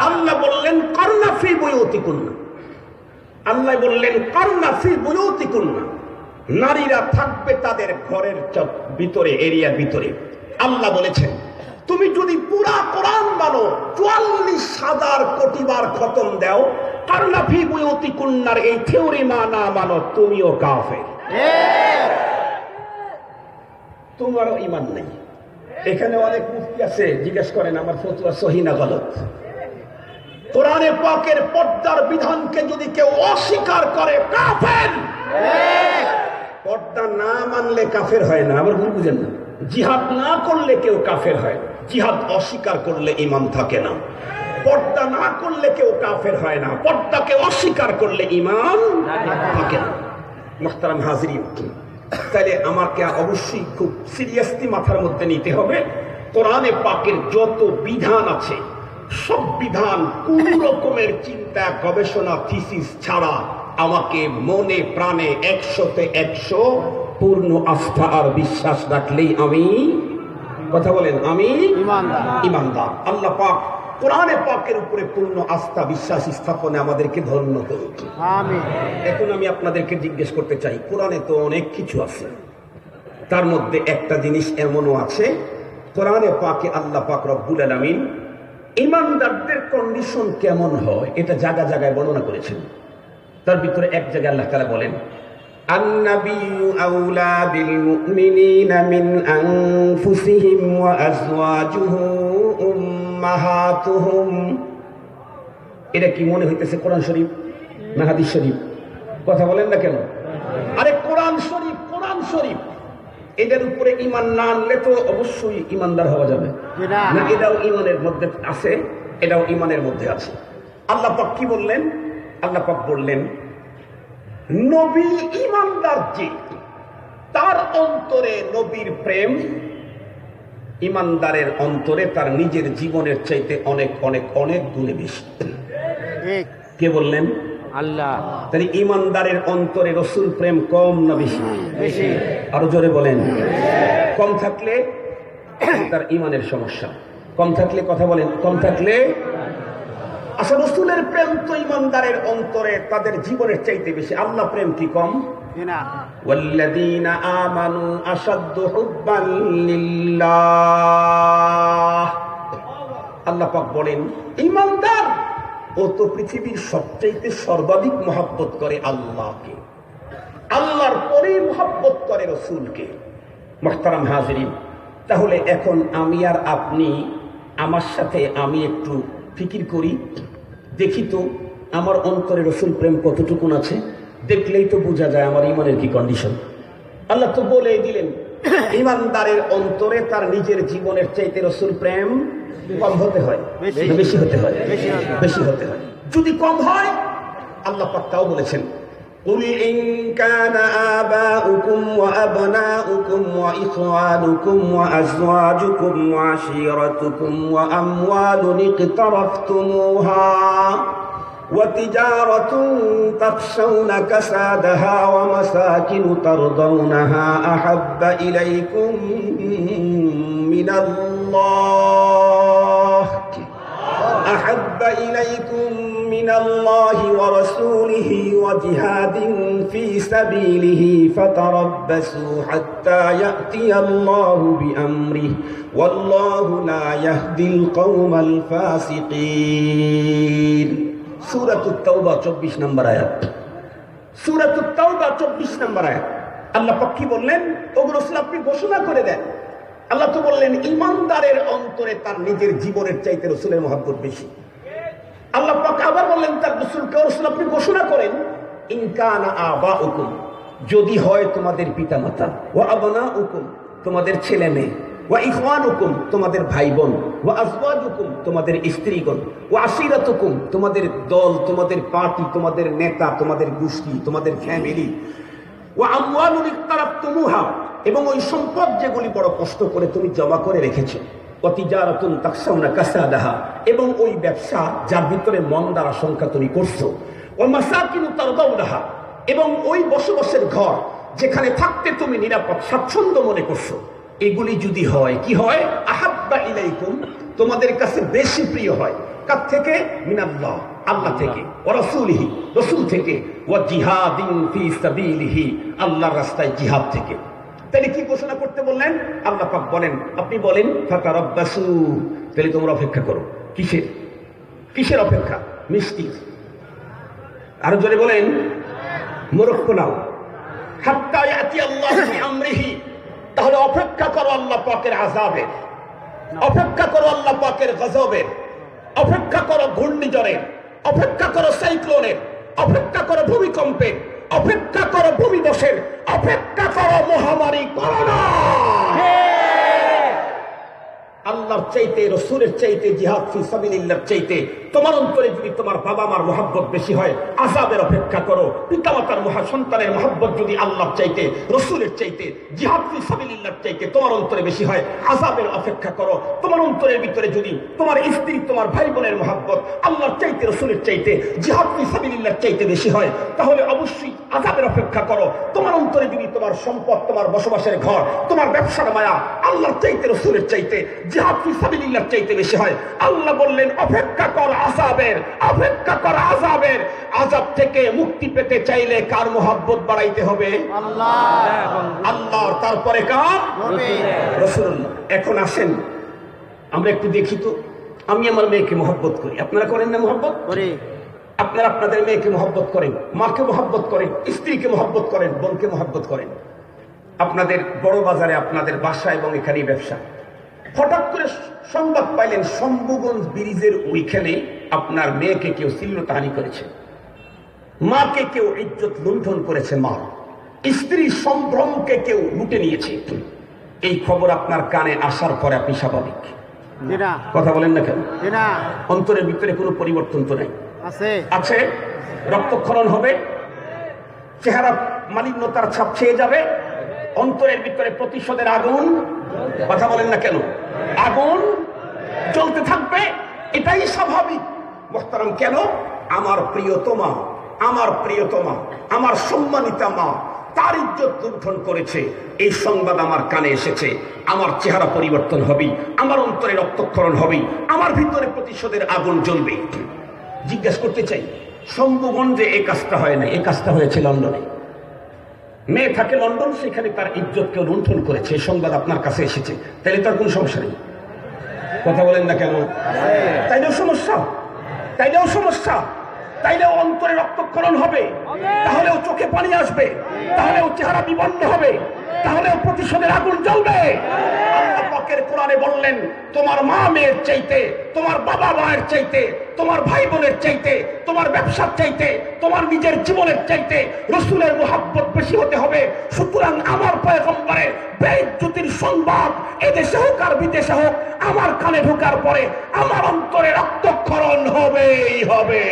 আল্লাহ বললেন কারনা ফি বুয়ুতিকুন্না, আল্লাহ বললেন কারনা ফি বুয়ুতিকুন্না, নারীরা থাকবে তাদের ঘরের ভিতরে, এরিয়ার ভিতরে। আল্লাহ বলেছেন তুমি যদি পুরা কোরআন মানো, 44,000 কোটি বার খতম দাও, কারনা ফি বুয়ুতিকুন্নার এই থিওরি না মানো, তুমিও কাফের, তোমারও ঈমান নেই। এখানে অনেক মুফতি আছে, জিজ্ঞেস করেন আমার ফতোয়া সহি না গলত। কোরআনে পাকের পর্দার বিধানকে যদি কেউ অস্বীকার করে কাফের। পর্দা না মানলে কাফের হয় না, আবার ভুল বুঝেন না। জিহাদ না করলে কেউ কাফের হয়, জিহাদ অস্বীকার করলে ঈমান থাকে না। পর্দা না করলে কেউ কাফের হয় না, পর্দাকে অস্বীকার করলে ঈমান থাকে না। মুহতারাম হাজিরিন, তাহলে আমাকে অবশ্যই খুব সিরিয়াসলি মাথার মধ্যে নিতে হবে, কোরআনে পাকের যত বিধান আছে সব বিধান কোন রকমের চিন্তা গবেষণা থিসিস ছাড়া আমাকে মনে প্রাণে 100-তে 100 পূর্ণ আস্থা আর বিশ্বাস রাখলেই আমি, কথা বলেন, আমি ঈমানদার। আল্লাহ পাক কোরআনে পাকের উপরে পূর্ণ আস্থা বিশ্বাস স্থাপনে আমাদেরকে ধন্য করুন, আমিন। এখন আমি আপনাদেরকে জিজ্ঞেস করতে চাই, কোরআনে তো অনেক কিছু আছে, তার মধ্যে একটা জিনিস এমনও আছে কোরআনে পাকে আল্লাহ পাক রব্বুল আলামিন ঈমানদারদের কন্ডিশন কেমন হয় এটা জায়গা জায়গায় বর্ণনা করেছেন। তার ভিতরে এক জায়গায় আল্লাহ তাআলা বলেন, আন-নাবিয়্যু আওলা বিল মুমিনিনা মিন আনফুসিহিম ওয়া আজওয়াজুহু উম্মাহাতুহুম। এটা কি মনে হইতেছে কোরআন শরীফ না হাদিস শরীফ? কথা বলেন না কেন? আরে কোরআন শরীফ, কোরআন শরীফ। এটার উপরে ঈমান না আনলে তো অবশ্যই ঈমানদার হওয়া যাবে না। এটাও ঈমানের মধ্যে আছে, এটাও ঈমানের মধ্যে আছে। আল্লাহ পাক কি বললেন? আল্লাহ পাক বললেন, নবী ঈমানদার যে, তার অন্তরে নবীর প্রেম ঈমানদারের অন্তরে তার নিজের জীবনের চাইতে অনেক অনেক অনেক গুণে বেশি। কে বললেন? আল্লাহ। তাহলে ঈমানদারের অন্তরে রাসূল প্রেম কম না বেশি? বেশি। আরো জোরে বলেন। কম থাকলে তার ঈমানের সমস্যা, কম থাকলে, কথা বলেন, কম থাকলে। আচ্ছা, রাসূলের প্রেম তো ঈমানদারের অন্তরে তাদের জীবনের চাইতে বেশি, আল্লাহ প্রেম কি কম? না। ওয়াল্লাযীনা আমানু আশাদ্দু হুব্বান লিল্লাহ। আল্লাহ পাক বলেন, ঈমানদার ও তো পৃথিবীর সবচাইতে সর্বাধিক মহব্বত করে আল্লাহকে, আল্লাহর পরেই মহব্বত করে রাসূলকে। মুহতারাম হাজিরিন, তাহলে এখন আমি আর আপনি আমার সাথে আমি একটু ফিকির করি, দেখি তো আমার অন্তরে রাসূল প্রেম কতটুকুন আছে। দেখলেই তো বোঝা যায় আমার ঈমানের কি কন্ডিশন। আল্লাহ তো বলেই দিলেন, ঈমানদারের অন্তরে তার নিজের জীবনের চাইতে রাসূল প্রেম কম হতে হয়, বেশি হতে হয়? বেশি হতে হয়। যদি কম হয়, আল্লাহ পাক তাও বলেছেন, قل إن كان آباؤكم وأبناؤكم وإخوانكم وأزواجكم وعشيرتكم وأموال اقترفتموها وتجارة تخشون كسادها ومساكن ترضونها أحب إليكم من الله ورسوله وجهاد في سبيله فتربصوا حتى يأتي الله بأمره والله لا يهدي القوم الفاسقين। সূরাতুত তাওবা 24 নম্বর আয়াত। সূরাতুত তাওবা 24 নম্বর আয়াত। আল্লাহ পাক কি বললেন? ওগুলো আপনি ঘোষণা করে দেন। আল্লাহ তো বললেন, ঈমানদারের অন্তরে তার নিজের জীবনের চাইতে রাসূলের মহব্বত বেশি। আল্লাহ পাক আবার বললেন তার রাসূলকে, রাসূল আপনি ঘোষণা করেন, ইন কানা আবাউকুম, যদি হয় তোমাদের পিতামাতা, ওয়া আবনাউকুম, তোমাদের ছেলে মেয়ে, ওয়া ইখওয়ানুকুম, তোমাদের ভাই বোন, ওয়া আজওয়াজুকুম, তোমাদের স্ত্রীগণ, ওয়া আশিরাতুকুম, তোমাদের দল, তোমাদের পার্টি, তোমাদের নেতা, তোমাদের গোষ্ঠী, তোমাদের ফ্যামিলি, ওয়া আমওয়ালুন ইকতারাফতুমুহা, এবং ওই সম্পদ যেগুলি বড় কষ্ট করে তুমি জমা করে রেখেছো, ওয়াতিজারাতুন তাখশাউনা কাসাদাহা, এবং ওই ব্যবসা যার ভিতরে মন্দার আশঙ্কা তুমি করছো, ওয়া মাসাকিনু তারদাউনাহা, এবং ওই বসবাসের ঘর যেখানে থাকতে তুমি নিরাপদ স্বাচ্ছন্দ্য মনে করছো, এগুলি যদি হয়, কি হয়? আহাব্বা ইলাইকুম, তোমাদের কাছে বেশি প্রিয় হয়। কার থেকে? মিনাল্লাহ, আল্লাহ থেকে, ওয়া রাসূলিহি, রাসূল থেকে, ওয়া জিহাদিন ফি সাবিলিহি, আল্লাহর রাস্তায় জিহাদ থেকে। তাহলে কি ঘোষণা করতে বললেন? আল্লাহ পাক বলেন, আপনি বলেন ফাতারাব্বাসু, তাহলে তোমরা অপেক্ষা করো। কিসের? কিসের অপেক্ষা? মিষ্টি। আরো জোরে বলেন, মোরক্ষ নাও। হাত্তা ইয়াতি আল্লাহু বিআমরিহি, তাহলে অপেক্ষা করো আল্লাহ পাকের আযাবের, অপেক্ষা করো আল্লাহ পাকের গজবের, অপেক্ষা করো ঘূর্ণিঝড়ের, অপেক্ষা করো সাইক্লোনের, অপেক্ষা করো ভূমিকম্পের, অপেক্ষা করো ভূমিধসের, অপেক্ষা করো মহামারী করোনা। আল্লাহর চাইতে, রসুলের চাইতে, জিহাদ ফি সাবিলিল্লাহর চাইতে তোমার অন্তরে যদি তোমার বাবা মার মহব্বত বেশি হয়, আযাবের অপেক্ষা করো। পিতামাতার সন্তানের মহব্বত যদি আল্লাহর চাইতে, রসুলের চাইতে, জিহাদ ফি সাবিলিল্লাহর চাইতে তোমার অন্তরে বেশি হয়, আযাবের অপেক্ষা করো। তোমার অন্তরের ভিতরে যদি তোমার স্ত্রী, তোমার ভাই বোনের মহব্বত আল্লাহর চাইতে, রসুলের চাইতে, জিহাদ ফি সাবিলিল্লাহর চাইতে বেশি হয়, তাহলে অবশ্যই আযাবের অপেক্ষা করো। তোমার অন্তরে যদি তোমার সম্পদ, তোমার বসবাসের ঘর, তোমার ব্যবসার মায়া আল্লাহর চাইতে, রসুলের চাইতে, জিহাদ ফি সাবিলিল্লাহর চাইতে বেশি হয়, আল্লাহ বললেন অপেক্ষা কর আযাবের, অপেক্ষা কর আযাবের। আযাব থেকে মুক্তি পেতে চাইলে কার মহব্বত বাড়াইতে হবে? আল্লাহর। তারপরে কার? রাসূলুল্লাহ। এখন আসেন আমরা একটু দেখি তো, আমি আমার মেয়েকে মহব্বত করি, আপনারা করেন না মহব্বত? আপনারা আপনাদের মেয়েকে মহব্বত করেন, মাকে মহব্বত করেন, স্ত্রীকে মহব্বত করেন, বোনকে মহব্বত করেন। আপনাদের বড় বাজারে, আপনাদের বাসা এবং এখানে ব্যবসা, হঠাৎ করে সংবাদ পাইলেন শম্ভুগঞ্জ ব্রিজের ওইখানে আপনার মেয়েকে কেউ শ্লীলতাহানি করেছে, মাকে কেউ ইজ্জত লুণ্ঠন করেছে, মা স্ত্রীর সম্ভ্রমকে কেউ লুটে নিয়েছে। এই খবর আপনার কানে আসার পরে আপনি স্বাভাবিক কথা বলেন না কেন? অন্তরের ভিতরে কোনো পরিবর্তন তো নাই? আছে। রক্তক্ষরণ হবে, চেহারা মালিন্যতার ছাপ ছেয়ে যাবে, অন্তরের ভিতরে প্রতিশোধের আগুন, কথা বলেন না কেন, আগুন জ্বলতে থাকবে। এটাই স্বাভাবিক মুহতারাম। কেন? আমার প্রিয়তমা, আমার প্রিয়তমা, আমার সম্মানিতা মা তার ইজ্জত লুণ্ঠন করেছে, এই সংবাদ আমার কানে এসেছে। আমার চেহারা পরিবর্তন হবে, আমার অন্তরে রক্তক্ষরণ হবে, আমার ভিতরে প্রতিশোধের আগুন জ্বলবে। জিজ্ঞাসা করতে চাই, শম্ভুগঞ্জে এই কাজটা হয় না, এই কাজটা হয়েছে লন্ডনে। মেয়ে থাকে লন্ডন, সেখানে তার ইজ্জতকে লুণ্ঠন করেছে, এই সংবাদ আপনার কাছে এসেছে, তাহলে তার কোনো সমস্যা নেই। কথা বলেন না কেন? তাইলেও সমস্যা, তাইলেও সমস্যা, তাইলেও অন্তরে রক্তক্ষরণ হবে, তাহলেও চোখে পানি আসবে, তাহলেও চেহারা বিবর্ণ হবে, তাহলেও প্রতিশোধের আগুন জ্বলবে। আল্লাহ পাকের কোরআনে বললেন, তোমার মা মেয়ের চাইতে, তোমার বাবা মায়ের চাইতে, তোমার ভাই বোনের চাইতে, তোমার ব্যবসার চাইতে, তোমার নিজের জীবনের চাইতে রসুলের মুহাব্বত বেশি হতে হবে। সুতরাং আমার পয়গম্বরের বেইজ্জতির সংবাদ এদেশে হোক আর বিদেশে হোক, আমার কানে ঢোকার পরে আমার অন্তরে রক্তক্ষরণ হবেই হবে।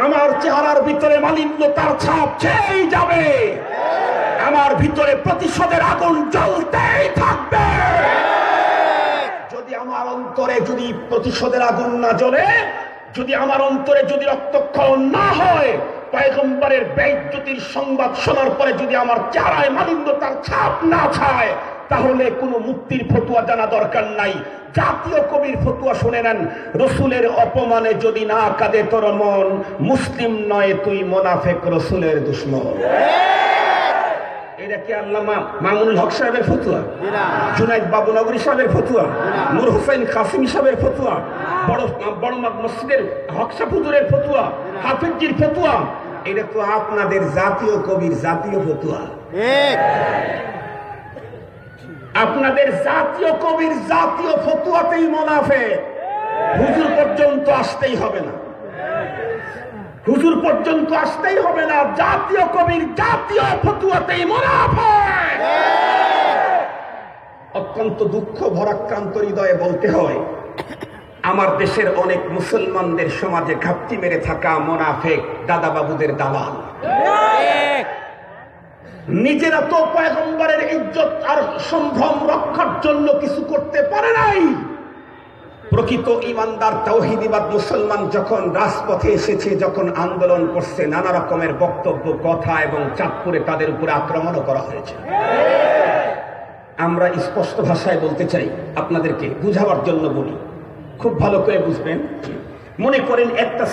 আমার চেহারার ভিতরে মালিন্যতার ছাপ ছেয়ে যাবে, আমার ভিতরে প্রতিশোধের আগুন জ্বলতেই থাকবে। যদি আমার অন্তরে যদি প্রতিশোধের আগুন না জ্বলে, যদি আমার অন্তরে যদি রক্তক্ষরণ না হয়, পয়গম্বরের বেইজ্জতির সংবাদ শোনার পরে যদি আমার চেহারায় মালিন্যতার ছাপ না ছায়, তাহলে কোনো মুক্তির ফতুয়া জানা দরকার নাই। জাতীয় কবির ফতুয়া শুনে নেন, রসুলের অপমানে যদি না কাঁদে তোর মন, মুসলিম নয় তুই মোনাফেক, রসুলের দুশমন। এটা কি আল্লামা মামুনুল হক সাহেবের ফতুয়া? জুনাইদ বাবু নগরী সাহেবের ফতুয়া? নূর হোসেন কাসিমি সাহেবের ফতুয়া? বড় মসজিদের হক সাহেব হুজুরের ফতুয়া? হাফিজজির ফতুয়া? এটা তো আপনাদের জাতীয় কবির জাতীয় ফতুয়া। আপনাদের জাতীয় কবির জাতীয় ফতুয়াতেই মুনাফিক। হুজুর পর্যন্ত আসতেই হবে না, হুজুর পর্যন্ত আসতেই হবে না, জাতীয় কবির জাতীয় ফতুয়াতেই মুনাফিক। অত্যন্ত দুঃখ ভরাক্রান্ত হৃদয়ে বলতে হয়, আমার দেশের অনেক মুসলমানদের সমাজে ঘাপটি মেরে থাকা মুনাফিক দাদা বাবুদের দালাল। নিজেরা তো পয়গম্বরের ইজ্জত আর সম্ভ্রম রক্ষার জন্য কিছু করতে পারে নাই। প্রকৃত ইমানদার তাওহীদবাদ মুসলমান যখন রাজপথে এসেছে, যখন আন্দোলন করছে, নানা রকমের বক্তব্য, কথা এবং চাঁদপুরে তাদের উপরে আক্রমণও করা হয়েছে। আমরা স্পষ্ট ভাষায় বলতে চাই, আপনাদেরকে বুঝাবার জন্য বলি, খুব ভালো করে বুঝবেন। মনে করেন একটা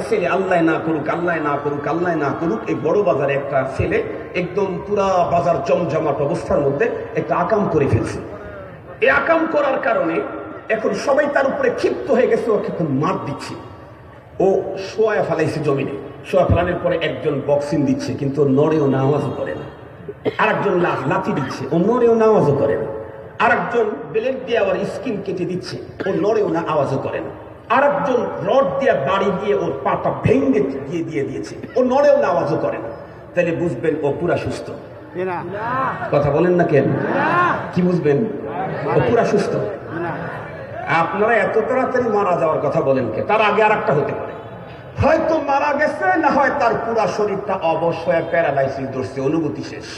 ছেলে আল্লাহ না করুক, আল্লাহ না করুক, আল্লাহ না করুক, এই বড় বাজারে একটা ছেলে একদম পুরা বাজার জমজমাট অবস্থার মধ্যে একটা আকাম করে ফেলছে। এই আকাম করার কারণে এখন সবাই তার উপরে ক্ষিপ্ত হয়ে গেছে, ওকে এখন মার দিচ্ছে। ও শোয়া ফেলাইছে জমিনে, শোয়া ফেলানোর পরে একজন বক্সিং দিচ্ছে, কিন্তু নড়েও না, আওয়াজও করে না। আরেকজন লাথি দিচ্ছে, ও নড়েও না, আওয়াজও করে না। আরেকজন ব্লেড দিয়ে আবার স্কিন কেটে দিচ্ছে, ও নড়েও না, আওয়াজও করে না। আর একজন রড দিয়ে বাড়ি দিয়ে ওর পাটা ভেঙে দিয়ে দিয়েছে, ও নড়েও না, আওয়াজও করে না, তাহলে বুঝবেন ও পুরা সুস্থ। কথা বলেন না কেন? কি বুঝবেন? ও পুরা সুস্থ। আপনারা এত তাড়াতাড়ি মারা যাওয়ার কথা বলেন কে? তার আগে আর একটা হতে পারে, হয়তো মারা গেছে, না হয় তার পুরা শরীরটা অবশ্যই প্যারালাইসিস ধরছে, অনুভূতি শেষ।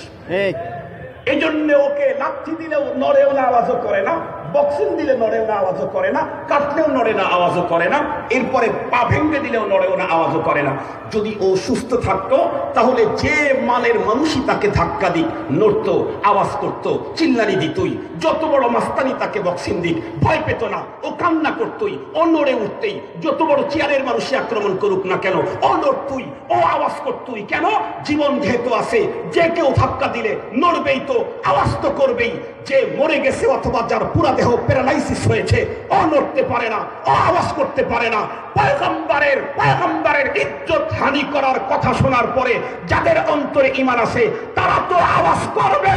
এই জন্য ওকে লাঠি দিলেও নড়েও না, আওয়াজও করে না, বক্সিং দিলে নড়েও না, আওয়াজও করে না, কাটলেও নড়ে না, আওয়াজও করে না, এরপরে পা ভেঙে দিলেও নড়েও না, আওয়াজও করে না। যদি ও সুস্থ থাকতো তাহলে যে মানের মানুষই তাকে ধাক্কা দিক, নড়তো, আওয়াজ করতো, চিল্লানি দিতই, যত বড় মাস্তানি তাকে বক্সিং দিক, ভয় পেত না, ও কান্না করতই, ও নড়ে উঠতেই, যত বড় চেয়ারের মানুষই আক্রমণ করুক না কেন, ও নড়তুই, ও আওয়াজ করতুই। কেন? জীবন যেহেতু আছে, যে কেউ ধাক্কা দিলে নড়বেই, তো আওয়াজ তো করবেই। যে মরে গেছে অথবা যার পুরা দেহ প্যারালাইসিস হয়েছে, ও নড়তে পারে না, ও আওয়াজ করতে পারে না। পয়গম্বরের ইজ্জত হানি করার কথা শোনার পরে যাদের অন্তরে ঈমান আছে তারা তো আওয়াজ করবে,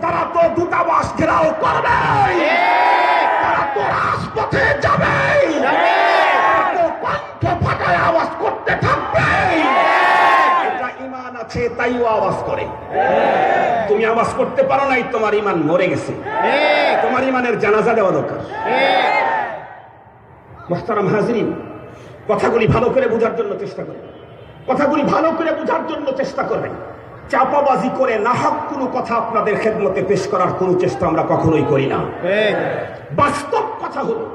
তারা তো দূতাবাস ঘেরাও করবে, তারা তো রাজপথে যাবে, কণ্ঠ ফাটায় আওয়াজ করতে থাকবে। এটা ঈমান আছে তাইও আওয়াজ করে। তুমি আওয়াজ করতে পারো নাই, তোমার ঈমান মরে গেছে, তোমার ঈমানের জানাজা দেওয়া দরকার। মুহতারাম হাজরিন, কথাগুলি ভালো করে বোঝার জন্য চেষ্টা করবেন, কথাগুলি ভালো করে বোঝার জন্য চেষ্টা করবেন। চাপাবাজি করে নাহক কোনো কথা আপনাদের খেদমতে পেশ করার কোনো চেষ্টা আমরা কখনোই করি না। বাস্তব কথা হলো,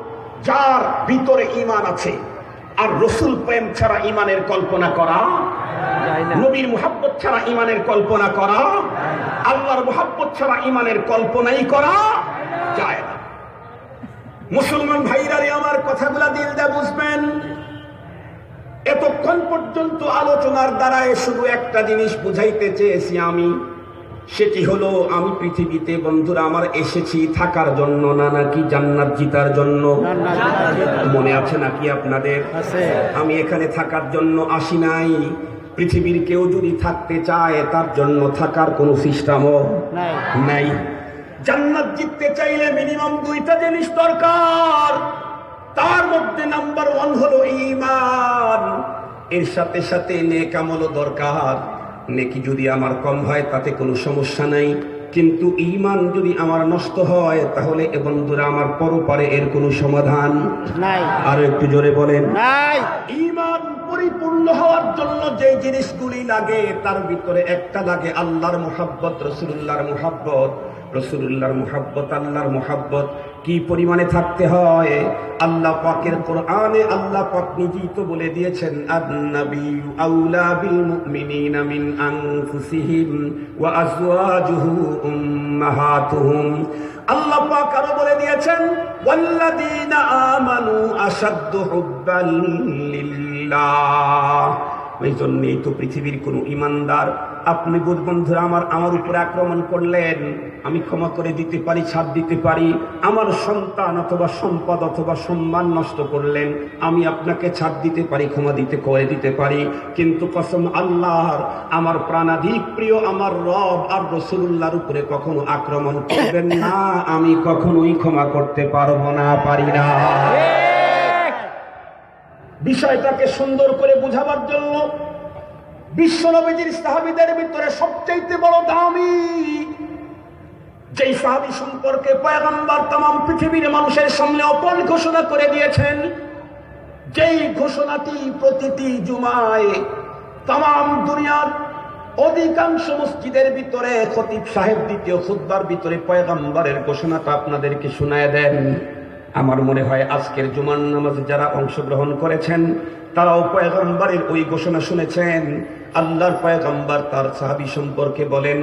যার ভিতরে ঈমান আছে, আর রসুল প্রেম ছাড়া ঈমানের কল্পনা করা, নবীর মুহাব্বত ছাড়া ঈমানের কল্পনা করা, আল্লাহর মুহাব্বত ছাড়া ঈমানের কল্পনাই করা যায় না। মুসলমান ভাইরা রে, আমার কথাগুলা দিল দিয়ে বুঝবেন। এতক্ষণ পর্যন্ত আলোচনার দ্বারায় শুধু একটা জিনিস বুঝাইতে চেয়েছি আমি, সেটি হলো আমি পৃথিবীতে বন্ধুরা আমার এসেছি থাকার জন্য না, নাকি জান্নাত জিতার জন্য? মনে আছে নাকি আপনাদের? আমি এখানে থাকার জন্য আসি নাই। পৃথিবীর কেউ যদি থাকতে চায় তার জন্য থাকার কোনো সিস্টেমও নাই। জান্নাত জিততে চাইলে মিনিমাম দুইটা জিনিস দরকার, তার মধ্যে নাম্বার 1 হলো ঈমান। এর সাথে সাথে নেক আমলও দরকার। নেকি যদি আমার কম হয় তাতে কোনো সমস্যা নাই, কিন্তু ঈমান যদি আমার নষ্ট হয় তাহলে এ বন্ধুরা আমার পরপারে এর কোনো সমাধান নাই। আর একটু জোরে বলেন নাই। ঈমান পরিপূর্ণ হওয়ার জন্য যে জিনিসগুলি লাগে তার ভিতরে একটা লাগে আল্লাহর মুহাব্বত, রাসূলুল্লাহর মুহাব্বত। রাসূলুল্লাহর মুহাব্বত, আল্লাহর মুহাব্বত কি পরিমাণে থাকতে হয়? আল্লাহ পাকের কোরআনে আল্লাহ পাক নিজেই তো বলে দিয়েছেন, আন-নাবিয়্যু আউলা বিল মুমিনিনা মিন আনফুসিহিম ওয়া আজওয়াজুহু উম্মাহাতুহুম। আল্লাহ পাক আরো বলে দিয়েছেন, ওয়াল্লাযীনা আমানু আশাদ্দু হুব্বান লিল্লাহ। এই জন্যই তো পৃথিবীর কোন ইমানদার, আপনি বন্ধুরা আমার উপরে আক্রমণ করলেন, আমি ক্ষমা করে দিতে পারি, ছাড় দিতে পারি। আমার সন্তান অথবা সম্পদ অথবা সম্মান নষ্ট করলেন, আমি আপনাকে ছাড় দিতে পারি, ক্ষমা করে দিতে পারি। কিন্তু কসম আল্লাহর, আমার প্রাণাধিক প্রিয় আমার রব আর রাসূলুল্লাহর উপরে কখনো আক্রমণ করবেন না, আমি কখনোই ক্ষমা করতে পারবো না, পারি না। বিষয়টাকে সুন্দর করে বুঝাবার জন্য বিশ্বনবীর সাহাবীদের ভিতরে সবচেয়ে বড় দামি যেই সাহাবী সম্পর্কে পয়গম্বর तमाम পৃথিবীর মানুষের সামনে ওপেন ঘোষণা করে দিয়েছেন, যেই ঘোষণাটি প্রতিটি জুমায় तमाम দুনিয়ার অধিকাংশ মসজিদের ভিতরে খতিব সাহেব দ্বিতীয় খুতবার ভিতরে পয়গম্বরের ঘোষণাটা আপনাদেরকে শোনায় দেন। আমার মনে হয় আজকের জুমার নামাজে যারা অংশগ্রহণ করেছেন তারাও পয়গম্বরের ওই ঘোষণা শুনেছেন। আল্লাহর পয়গম্বর তার সাহাবী সম্পর্কে বলেন,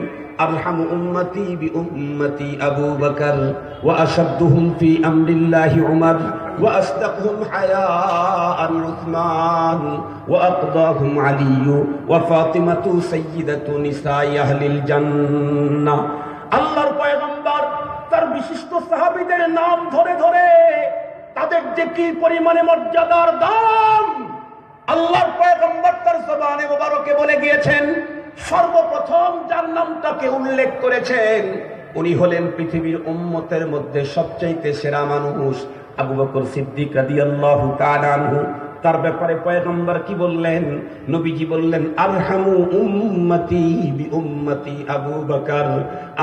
আরহামু উম্মতি বিউম্মতি আবু বকর ওয়া আশাদ্দুহুম ফি আমরিল্লাহি উমর ওয়া আসদাকুহুম হায়াআন উসমান ওয়া আকদাহুম আলী ওয়া ফাতিমাতু সাইয়্যিদাতু নিসাই আহলিল জান্নাহ। আল্লাহর পয়গম্বর তার বিশিষ্ট সাহাবীদের নাম ধরে ধরে তাদের যে কি পরিমাণে মর্যাদার দাম আল্লাহর পয়গম্বর তার জবানে মুবারকে বলে গিয়েছেন। সর্বপ্রথম যার নামটাকে উল্লেখ করেছেন উনি হলেন পৃথিবীর উম্মতের মধ্যে সবচাইতে সেরা মানুষ, আবু বকর সিদ্দিক রাদিয়াল্লাহু তাআলা আনহু তার ব্যাপারে পয়গম্বর কি বললেন? নবীজি বললেন, আরহামু উম্মতি বি উম্মতি আবু বকর,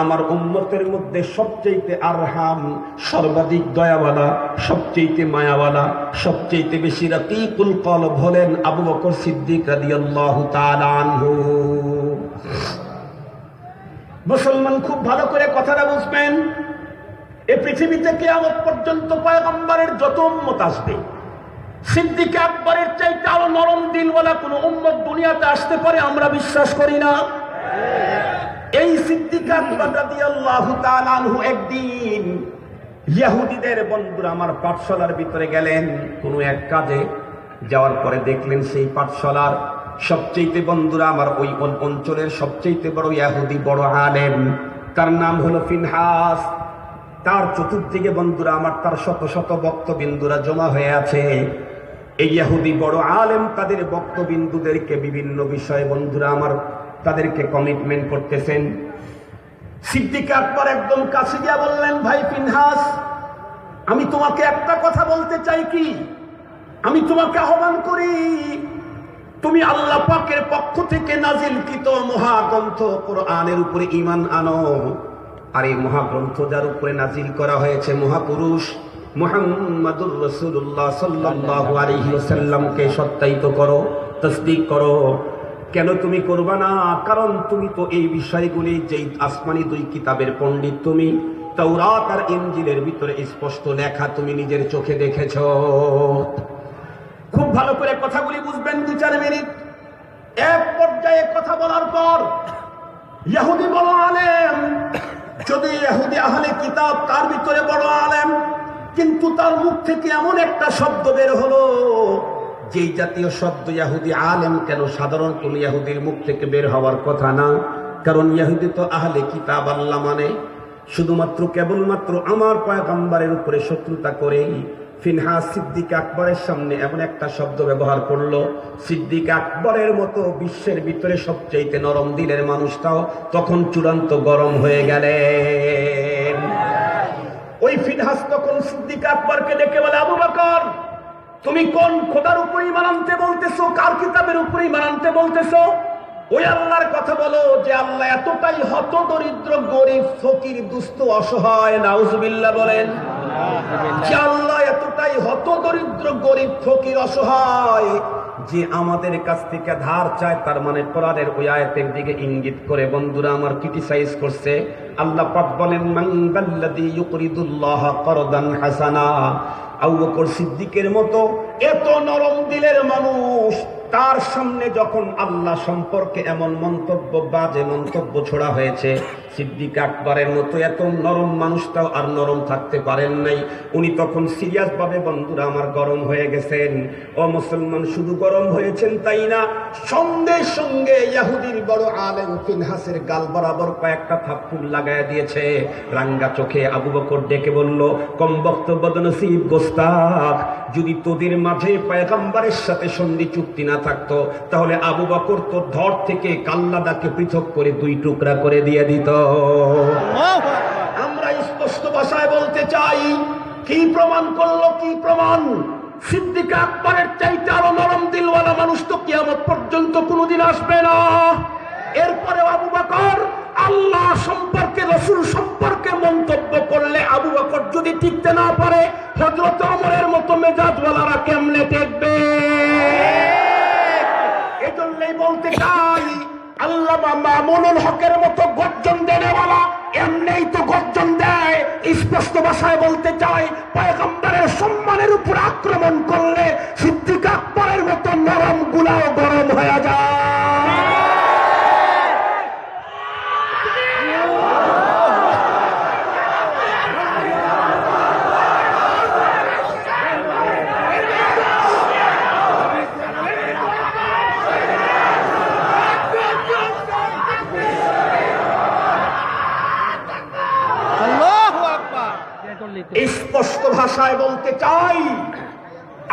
আমার উম্মতের মধ্যে সবচেয়ে আরহাম, সর্বাধিক দয়াওয়ালা, সবচেয়ে মায়াওয়ালা, সবচেয়ে বেশি রাকিকুল কলব হলেন আবু বকর সিদ্দিক রাদিয়াল্লাহু তাআলা আনহু। মুসলমান খুব ভালো করে কথাটা বুঝবেন। এই পৃথিবীতে কিয়ামত পর্যন্ত পয়গম্বরের যত উম্মত আসবে, সিদ্দিক আকবরের চাইতে আরো নরম দিলওয়ালা কোন উম্মত দুনিয়াতে আসতে পারে আমরা বিশ্বাস করি না। এই সিদ্দিক আকবর রাদিয়াল্লাহু তাআলা আনহু একদিন ইহুদিদের বন্ধুরা আমার পাঠশালার ভিতরে গেলেন কোনো এক কাজে। যাওয়ার পরে দেখলেন সেই পাঠশালার সবচেয়ে বন্ধুরা আমার ওই অঞ্চলের সবচেয়ে বড় ইহুদি বড় আলেম, তার নাম হলো ফিনহাস। তার চতুর্দিকে বন্ধুরা আমার তার শত শত বক্তবিন্দুরা জমা হয়ে আছে। এই ইহুদি বড় আলেম তাদের বক্তবিন্দুদেরকে বিভিন্ন বিষয়ে বন্ধুরা আমার তাদেরকে কমিটমেন্ট করতেছেন। সিদ্দিক আকবর একদম কাছে গিয়া বললেন, ভাই ফিনহাস, আমি তোমাকে একটা কথা বলতে চাই, কি আমি তোমাকে আহ্বান করি, তুমি আল্লাহ পাকের পক্ষ থেকে নাজিলকৃত মহাগ্রন্থ কোরআনের উপরে ঈমান আনো। আর এই মহাগ্রন্থ যার উপরে নাজিল করা হয়েছে মহাপুরুষ মুহাম্মাদুর রাসূলুল্লাহ সাল্লাল্লাহু আলাইহি ওয়াসাল্লামকে সত্যায়িত করো, তাসদীক করো। কেন তুমি করবা না? কারণ তুমি তো এই বিষয়গুলি যেই আসমানি দুই কিতাবের পণ্ডিত, তুমি তাওরাত আর ইনজিলের ভিতরে স্পষ্ট লেখা তুমি নিজের চোখে দেখেছো। খুব ভালো করে কথাগুলি বুঝবেন, 2-4 মিনিট। এক পর্যায়ে কথা বলার পর ইহুদি বড় আলেম, যদি ইহুদি আহলে কিতাব তার ভিতরে বড় আলেম, কিন্তু তার মুখ থেকে এমন একটা শব্দ বের হলো যেই জাতীয় শব্দ ইহুদি আলেম কেন সাধারণ কোন ইহুদির মুখ থেকে বের হওয়ার কথা না। কারণ ইহুদি তো আহলে কিতাব, আল্লাহ মানে শুধুমাত্র কেবলমাত্র আমার পয়গম্বরের উপরে শত্রুতা করেই ফিনহাস সিদ্দিক আকবরের সামনে এমন একটা শব্দ ব্যবহার করলো, সিদ্দিক আকবরের মতো বিশ্বের ভিতরে সবচেয়ে নরম দিলের মানুষটাও তখন চূড়ান্ত গরম হয়ে গেলেন। ওই ফিনহাস তখন সিদ্দিক আকবরকে ডেকে বলে, আবু বকর, তুমি কোন খোদার উপর ঈমান আনতে বলতেছো? কার কিতাবের উপর ঈমান আনতে বলতেছো? ওই আল্লাহর কথা বলো যে আল্লাহ এতটাই হত দরিদ্র, গরিব, ফকির, দুস্থ, অসহায়, নাউজুবিল্লাহ বলেন, যে আল্লাহ এতটাই হত দরিদ্র, গরিব, ফকির, অসহায় যে আমাদের কাছ থেকে ধার চায়। তার মানে কোরআনের ওই আয়াতের দিকে ইঙ্গিত করে বন্ধুরা আমার ক্রিটিসাইজ করছে। আল্লাহ পাক বলেন, মান যাল্লাযী ইউকরিদুল্লাহ করদান হাসানা। আবু বকর সিদ্দিকের মতো এত নরম দিলের মানুষ, তার সামনে যখন আল্লাহ সম্পর্কে এমন মন্তব্য, বাজে মন্তব্য ছোড়া হয়েছে, সিদ্দিক আকবরের মতো এত নরম মানুষটাও আর নরম থাকতে পারেন নাই। উনি তখন সিরিয়াস ভাবে বন্ধুরা আমার গরম হয়ে গেছেন। ও মুসলমান, শুধু গরম হয়েছেন তাই না, সঙ্গে সঙ্গে ইহুদির বড় আলেম ফিনহাসের গাল বরাবর কয়েকটা থাপ্পড় লাগায় দিয়েছে। রাঙ্গা চোখে আবু বকর ডেকে বলল, কমবক্ত বদনসিব গোস্তাখ, যদি তোদের মাঝে পয়গম্বরের সাথে সন্ধি চুক্তি না থাকতো তাহলে আবু বকর তোর ধর থেকে কাল্লাদাকে পৃথক করে 2 টুকরা করে দিয়ে দিত। আমরা স্পষ্ট ভাষায় বলতে চাই, কি প্রমাণ করলো? কি প্রমাণ? সিদ্দিক আকবরের চাইতে আরো নরম দিলওয়ালা মানুষ তো কিয়ামত পর্যন্ত কোনোদিন আসবে না। এরপরে আবু বকর আল্লাহ সম্পর্কে, রাসূল সম্পর্কে মন্তব্য করলে আবু বকর যদি টিকতে না পারে, হযরত ওমরের মতো মেজাজওয়ালারা কেমনে টিকবে? এজন্যই বলতে চাই, আল্লামা মামুনুল হকের মতো গর্জন দেনেওয়ালা এমনিই তো গর্জন দেয়। স্পষ্ট ভাষায় বলতে চাই, পয়গম্বরের সম্মানের উপর আক্রমণ করলে সিদ্দিক আকবরের মতো নরম গুলাও গরম হয়ে যায়। স্পষ্ট ভাষায় বলতে চাই,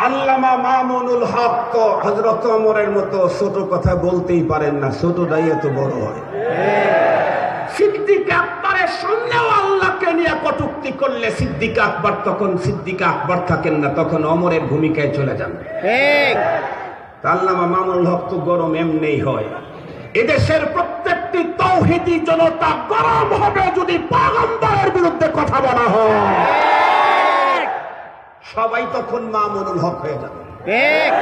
আল্লামা মামুনুল হক তো হযরত ওমরের মতো ছোট কথা বলতেই পারেন না, ছোটটাই এত বড় হয়। সিদ্দিক আকবরের সামনেও আল্লাহকে ওমরকে নিয়ে কটূক্তি করলে সিদ্দিক আকবর, তখন সিদ্দিক আকবর থাকেন না, তখন ওমরের ভূমিকায় চলে যান। ঠিক। আল্লামা মামুনুল হক তো গরম এমনিই হয়। এদেশের প্রত্যেকটি তাওহীদি জনতা গরম হবে যদি পয়গম্বরের বিরুদ্ধে কথা বলা হয়। সবাই তখন মামুনুল হক হয়ে যাবে। ঠিক।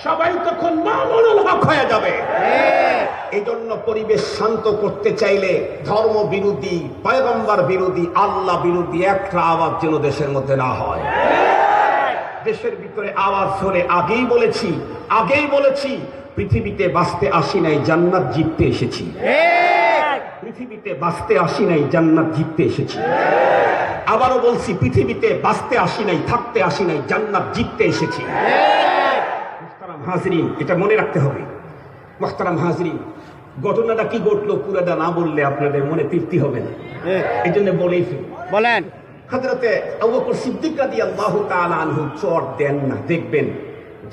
সবাই তখন মামুনুল হক হয়ে যাবে। ঠিক। এই জন্য পরিবেশ শান্ত করতে চাইলে ধর্ম বিরোধী, পয়গম্বর বিরোধী, আল্লাহ বিরোধী একটা আওয়াজ যেন দেশের মধ্যে না হয়। দেশের ভিতরে আওয়াজ ধরে আগেই বলেছি পৃথিবীতে বাঁচতে আসি নাই, জান্নাত জিততে এসেছি। পৃথিবীতে বাঁচতে আসি নাই, জান্নাত জিততে এসেছি। আবারও বলছি, পৃথিবীতে বাঁচতে আসি নাই, থাকতে আসি নাই, জান্নাত জিততে এসেছি। মুহতারাম হাজরিন, এটা মনে রাখতে হবে। মুহতারাম হাজরিন, ঘটনাটা কি ঘটলো পুরাটা না বললে আপনাদের মনে তৃপ্তি হবে না, এই জন্য বলেই ফেলি। বলেন। হযরতে আবু বকর সিদ্দিক রাদিয়াল্লাহু তাআলা আনহু চট দেন না। দেখবেন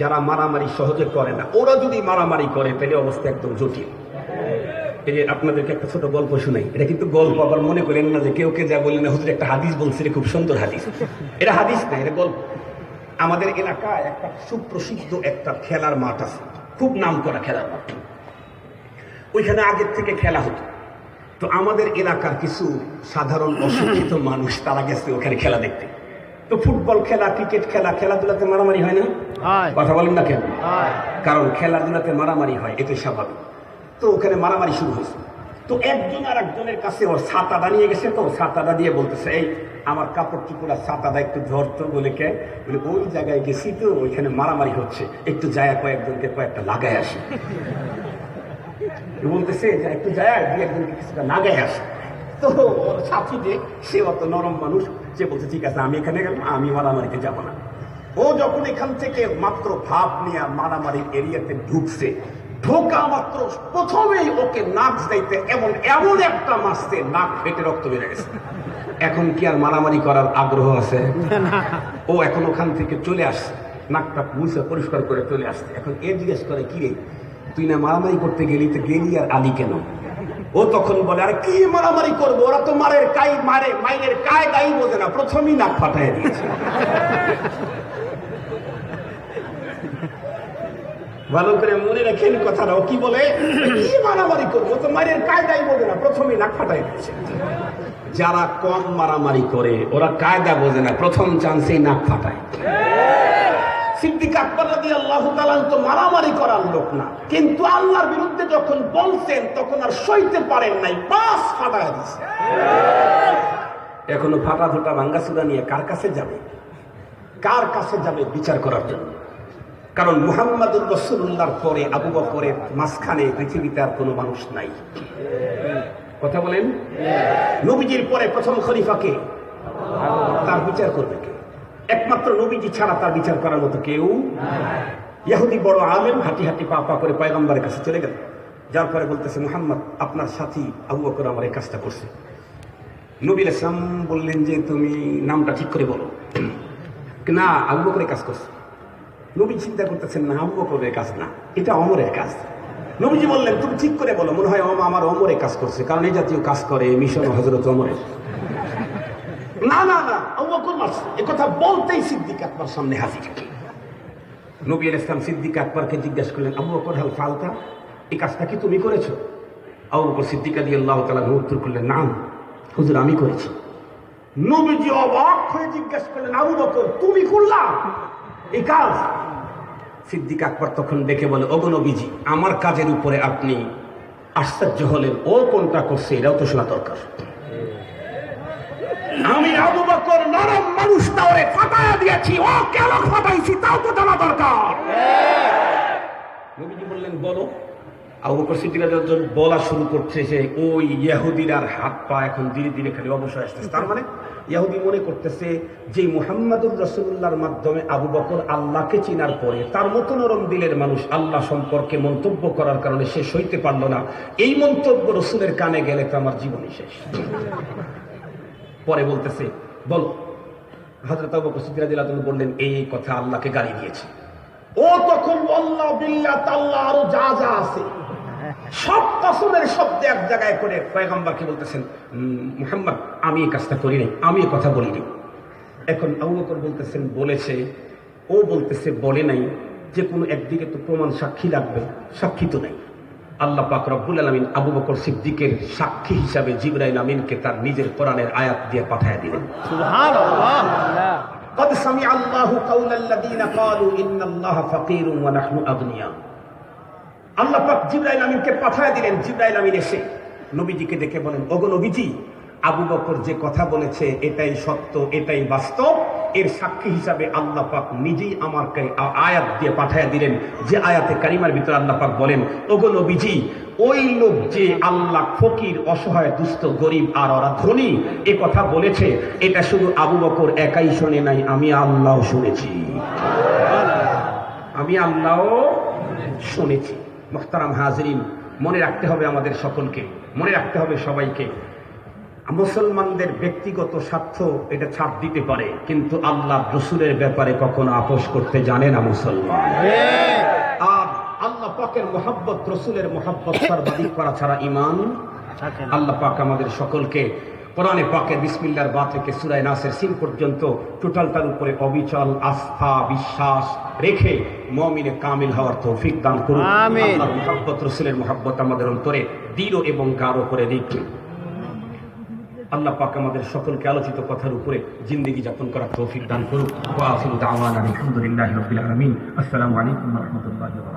যারা মারামারি সহজে করে না, ওরা যদি মারামারি করে তাহলে অবস্থা একদম জটিল। এই যে আপনাদেরকে একটা ছোট গল্প শোনাই, এটা কিন্তু গল্প, আবার মনে করেন না যে কেউ যা বললেন না হুজুর একটা হাদিস বলছে, খুব সুন্দর হাদিস। এটা হাদিস না, এটা গল্প। আমাদের এলাকায় একটা সুপ্রসিদ্ধ একটা খেলার মাঠ আছে, খুব নামকরা খেলার মাঠ। ওইখানে আগের থেকে খেলা হতো। তো আমাদের এলাকার কিছু সাধারণ অশিক্ষিত মানুষ তারা গেছে ওখানে খেলা দেখতে। তো ফুটবল খেলা, ক্রিকেট খেলা, খেলাধুলাতে মারামারি হয় না? কথা বলেন না কেন? কারণ খেলাধুলাতে মারামারি হয়, এটা স্বাভাবিক। তো ওখানে মারামারি শুরু হয়েছে। তো একজন আর একজনের কাছে ওর ছাতাটা নিয়ে গেছে। তো ছাতাটা দিয়ে বলতেছে, এই আমার কাপড় চুপড়া ছাতাটা একটু ধরতো। বলে কে? বলে ওই জায়গায় গেছি তো ওইখানে মারামারি হচ্ছে, একটু যায় কয়েকজনকে কয়েকটা লাগাই আসি। বলতেছে যে একটু যায় দুই একজনকে কিছুটা লাগাই আসে। তো ওর সাথী যে সে অত নরম মানুষ, সে বলছে ঠিক আছে আমি এখানে গেলাম, আমি মারামারিতে যাব না। ও যখন এখান থেকে মাত্র ভাব নিয়ে মারামারির এরিয়াতে ঢুকছে, ঢোকা মাত্র প্রথমেই ওকে নাক যাইতে এমন একটা মারছে, নাক ফেটে রক্ত বেড়ে গেছে। এখন কি আর মারামারি করার আগ্রহ আছে? ও এখন ওখান থেকে চলে আসছে, নাকটা মুছে পরিষ্কার করে চলে আসছে। এখন এ জিজ্ঞেস করে, কি রে তুই না মারামারি করতে গেলি, তো গেলি আর আলি কেন? ও তখন বলে, আরে কি মারামারি করবো, ওরা তো মাইনের কায়দাই বোঝে না, প্রথমেই নাক ফাটাই দিয়েছে। ভালো করে মনে রাখেন কথাটা। ও কি বলে, কি মারামারি করবো, তো মায়ের কায়দাই বোঝে না, প্রথমেই নাক ফাটাই দিয়েছে। যারা কম মারামারি করে ওরা কায়দা বোঝে না, প্রথম চান্সেই নাক ফাটায়। সিদ্দিক আকবর রাদিয়াল্লাহু তাআলা তো মারামারি করার লোক না, কিন্তু আল্লাহর বিরুদ্ধে যখন বলছেন তখন আর সইতে পারেন নাই, বাস ফাটায় দিয়েছে। এখনো ফাটা ফোটা ভাঙ্গাচুরা নিয়ে কার কাছে যাবে? বিচার করার জন্য? কারণ মুহাম্মাদুর রাসূলুল্লাহর পরে আবু বকরের মাঝখানে পৃথিবীতে আর কোনো মানুষ নাই। কথা বলেন। নবীজির পরে প্রথম খলিফাকে, তার বিচার করবে কে? একমাত্র নবীজি ছাড়া তার বিচার করার মতো কেউ। ইহুদি বড় আলেম হাঁটি হাঁটি পা পা করে পয়গম্বরের কাছে চলে গেল। যার পরে বলতেছে, মুহাম্মদ আপনার সাথী আবু বকর আমার এই কাজটা করছে। নবী ইসলাম বললেন যে তুমি নামটা ঠিক করে বলো। না, আবু বকরের কাজ করছে। নবী চিন্তা করতেছেন, না আবু বকরের কাজ না, এটা ওমরের কাজ। নবীজি বললেন তুমি ঠিক করে বলো, মনে হয় আমার ওমরের কাজ করছে, কারণ এই জাতীয় কাজ করে মিশন হযরত ওমরের। না না না, আবু বকর মারছে। একথা বলতেই সিদ্দিক আকবর সামনে হাজির। নবী ইসলাম সিদ্দিক আকবরকে জিজ্ঞাসা করলেন, আবু বকর হাল ফালতা, এই কাজটা কি তুমি করেছো? আবু বকর সিদ্দিক রাদিয়াল্লাহু তাআলা উত্তর করলেন, না হুজুর আমি করেছি। নবীজি অবাক হয়ে জিজ্ঞাসা করলেন, আবু বকর তুমি করলা এই কাজ? সিদ্দিক আকবর তখন ডেকে বলে, ওগো নবীজি, আমার কাজের উপরে আপনি আশ্চর্য হলেন, ও কোনটা করছে এটাও তো শোনা দরকার। আমি আবু বকর নরম মানুষটা ওরে ফাটায়া দিয়েছি, ও কেন ফাটাইছি তাও তো জানা দরকার। নবীজি বললেন বলো। আবু বকর সিদ্দিক যখন বলা শুরু করছে, যে ওই ইহুদির আর হাত পা এখন ধীরে ধীরে খালি অবসর আসতেছে। তার মানে ইহুদি মনে করতেছে যে মুহাম্মাদুর রাসূলুল্লাহর মাধ্যমে আবু বকর আল্লাহকে চিনার পরে তার মতো নরম দিলের মানুষ আল্লাহ সম্পর্কে মন্তব্য করার কারণে সে সইতে পারল না। এই মন্তব্য রাসূলের কানে গেলে তো আমার জীবনই শেষ। পরে বলতেছে, বল। হযরত আবু বকর সিদ্দিক রাদিয়াল্লাহু আনহু বললেন, এই কথা আল্লাহকে গালি দিয়েছে। ও তখন আল্লাহ বিল্লাহ তাআলা আরো যা যা আছে সব কসমের শব্দ এক জায়গায় করে পয়গম্বরকে বলতেছেন, মুহাম্মদ আমি এই কাজটা করি নাই, আমি এই কথা বলিনি। এখন আবু বকর বলতেছেন বলেছে, ও বলতেছে বলে নাই, যে কোনো একদিকে তো প্রমাণ সাক্ষী লাগবে, সাক্ষী তো নাই। আল্লাহ পাক রব্বুল আলামিন আবু বকর সিদ্দিকের সাক্ষী হিসাবে জিবরাইল আমিনকে তার নিজের কোরআনের আয়াত দিয়ে পাঠায় দিলেন। সুবহানাল্লাহ। قد سمع الله قول الذين قالوا ان الله فقير ونحن اغنياء। আল্লাহ পাক জিবরাইল আমিনকে পাঠায় দিলেন। জিবরাইল আমিন এসে নবীজিকে দেখে বলেন, ওগো নবীজি, আবু বকর যে কথা বলেছে এটাই সত্য, এটাই বাস্তব। এর সাক্ষী হিসাবে আল্লাহ পাক নিজেই আমাকে আয়াত দিয়ে পাঠায় দিলেন, যে আয়াতে কারিমার ভিতরে আল্লাহ পাক বলেন, ওগো নবীজি, ওই লোক যে আল্লাহ ফকির, অসহায়, দুস্থ, গরিব আর ওরা ধনী এ কথা বলেছে, এটা শুধু আবু বকর একাই শোনে নাই, আমি আল্লাহ শুনেছি, আমি আল্লাহ শুনেছি। মুহতারাম হাজরিন, মনে রাখতে হবে আমাদের সকলকে, মনে রাখতে হবে সবাইকে, মুসলমানদের ব্যক্তিগত স্বার্থ এটা ছাড় দিতে পারে, কিন্তু আল্লাহ রসুলের ব্যাপারে কখনো আপোষ করতে জানে না মুসলমান। আর আল্লাহ পাকের মোহাব্বত, রসুলের মোহাব্বত সর্বাধিক করা ছাড়া ঈমান। আল্লাহ পাক আমাদের সকলকে কোরআনে পাকের বিসমিল্লাহর বা থেকে সূরা নাসের সিন পর্যন্ত টোটালটার উপরে অবিচল আস্থা, বিশ্বাস রেখে মুমিনে কামিল হওয়ার তৌফিক দান করুন। আল্লাহর মোহাব্বত, রসুলের মোহাব্বত আমাদের অন্তরে দৃঢ় এবং গাঢ় করে রেখে আল্লাহ পাক আমাদের সকলকে আলোচিত কথার উপরে জিন্দেগি যাপন করার তৌফিক দান করুন। ওয়া আখিরু দাওয়ানা আলহামদুলিল্লাহি রাব্বিল আলামিন। আসসালামু আলাইকুম ওয়া রাহমাতুল্লাহি ওয়া বারাকাতুহু।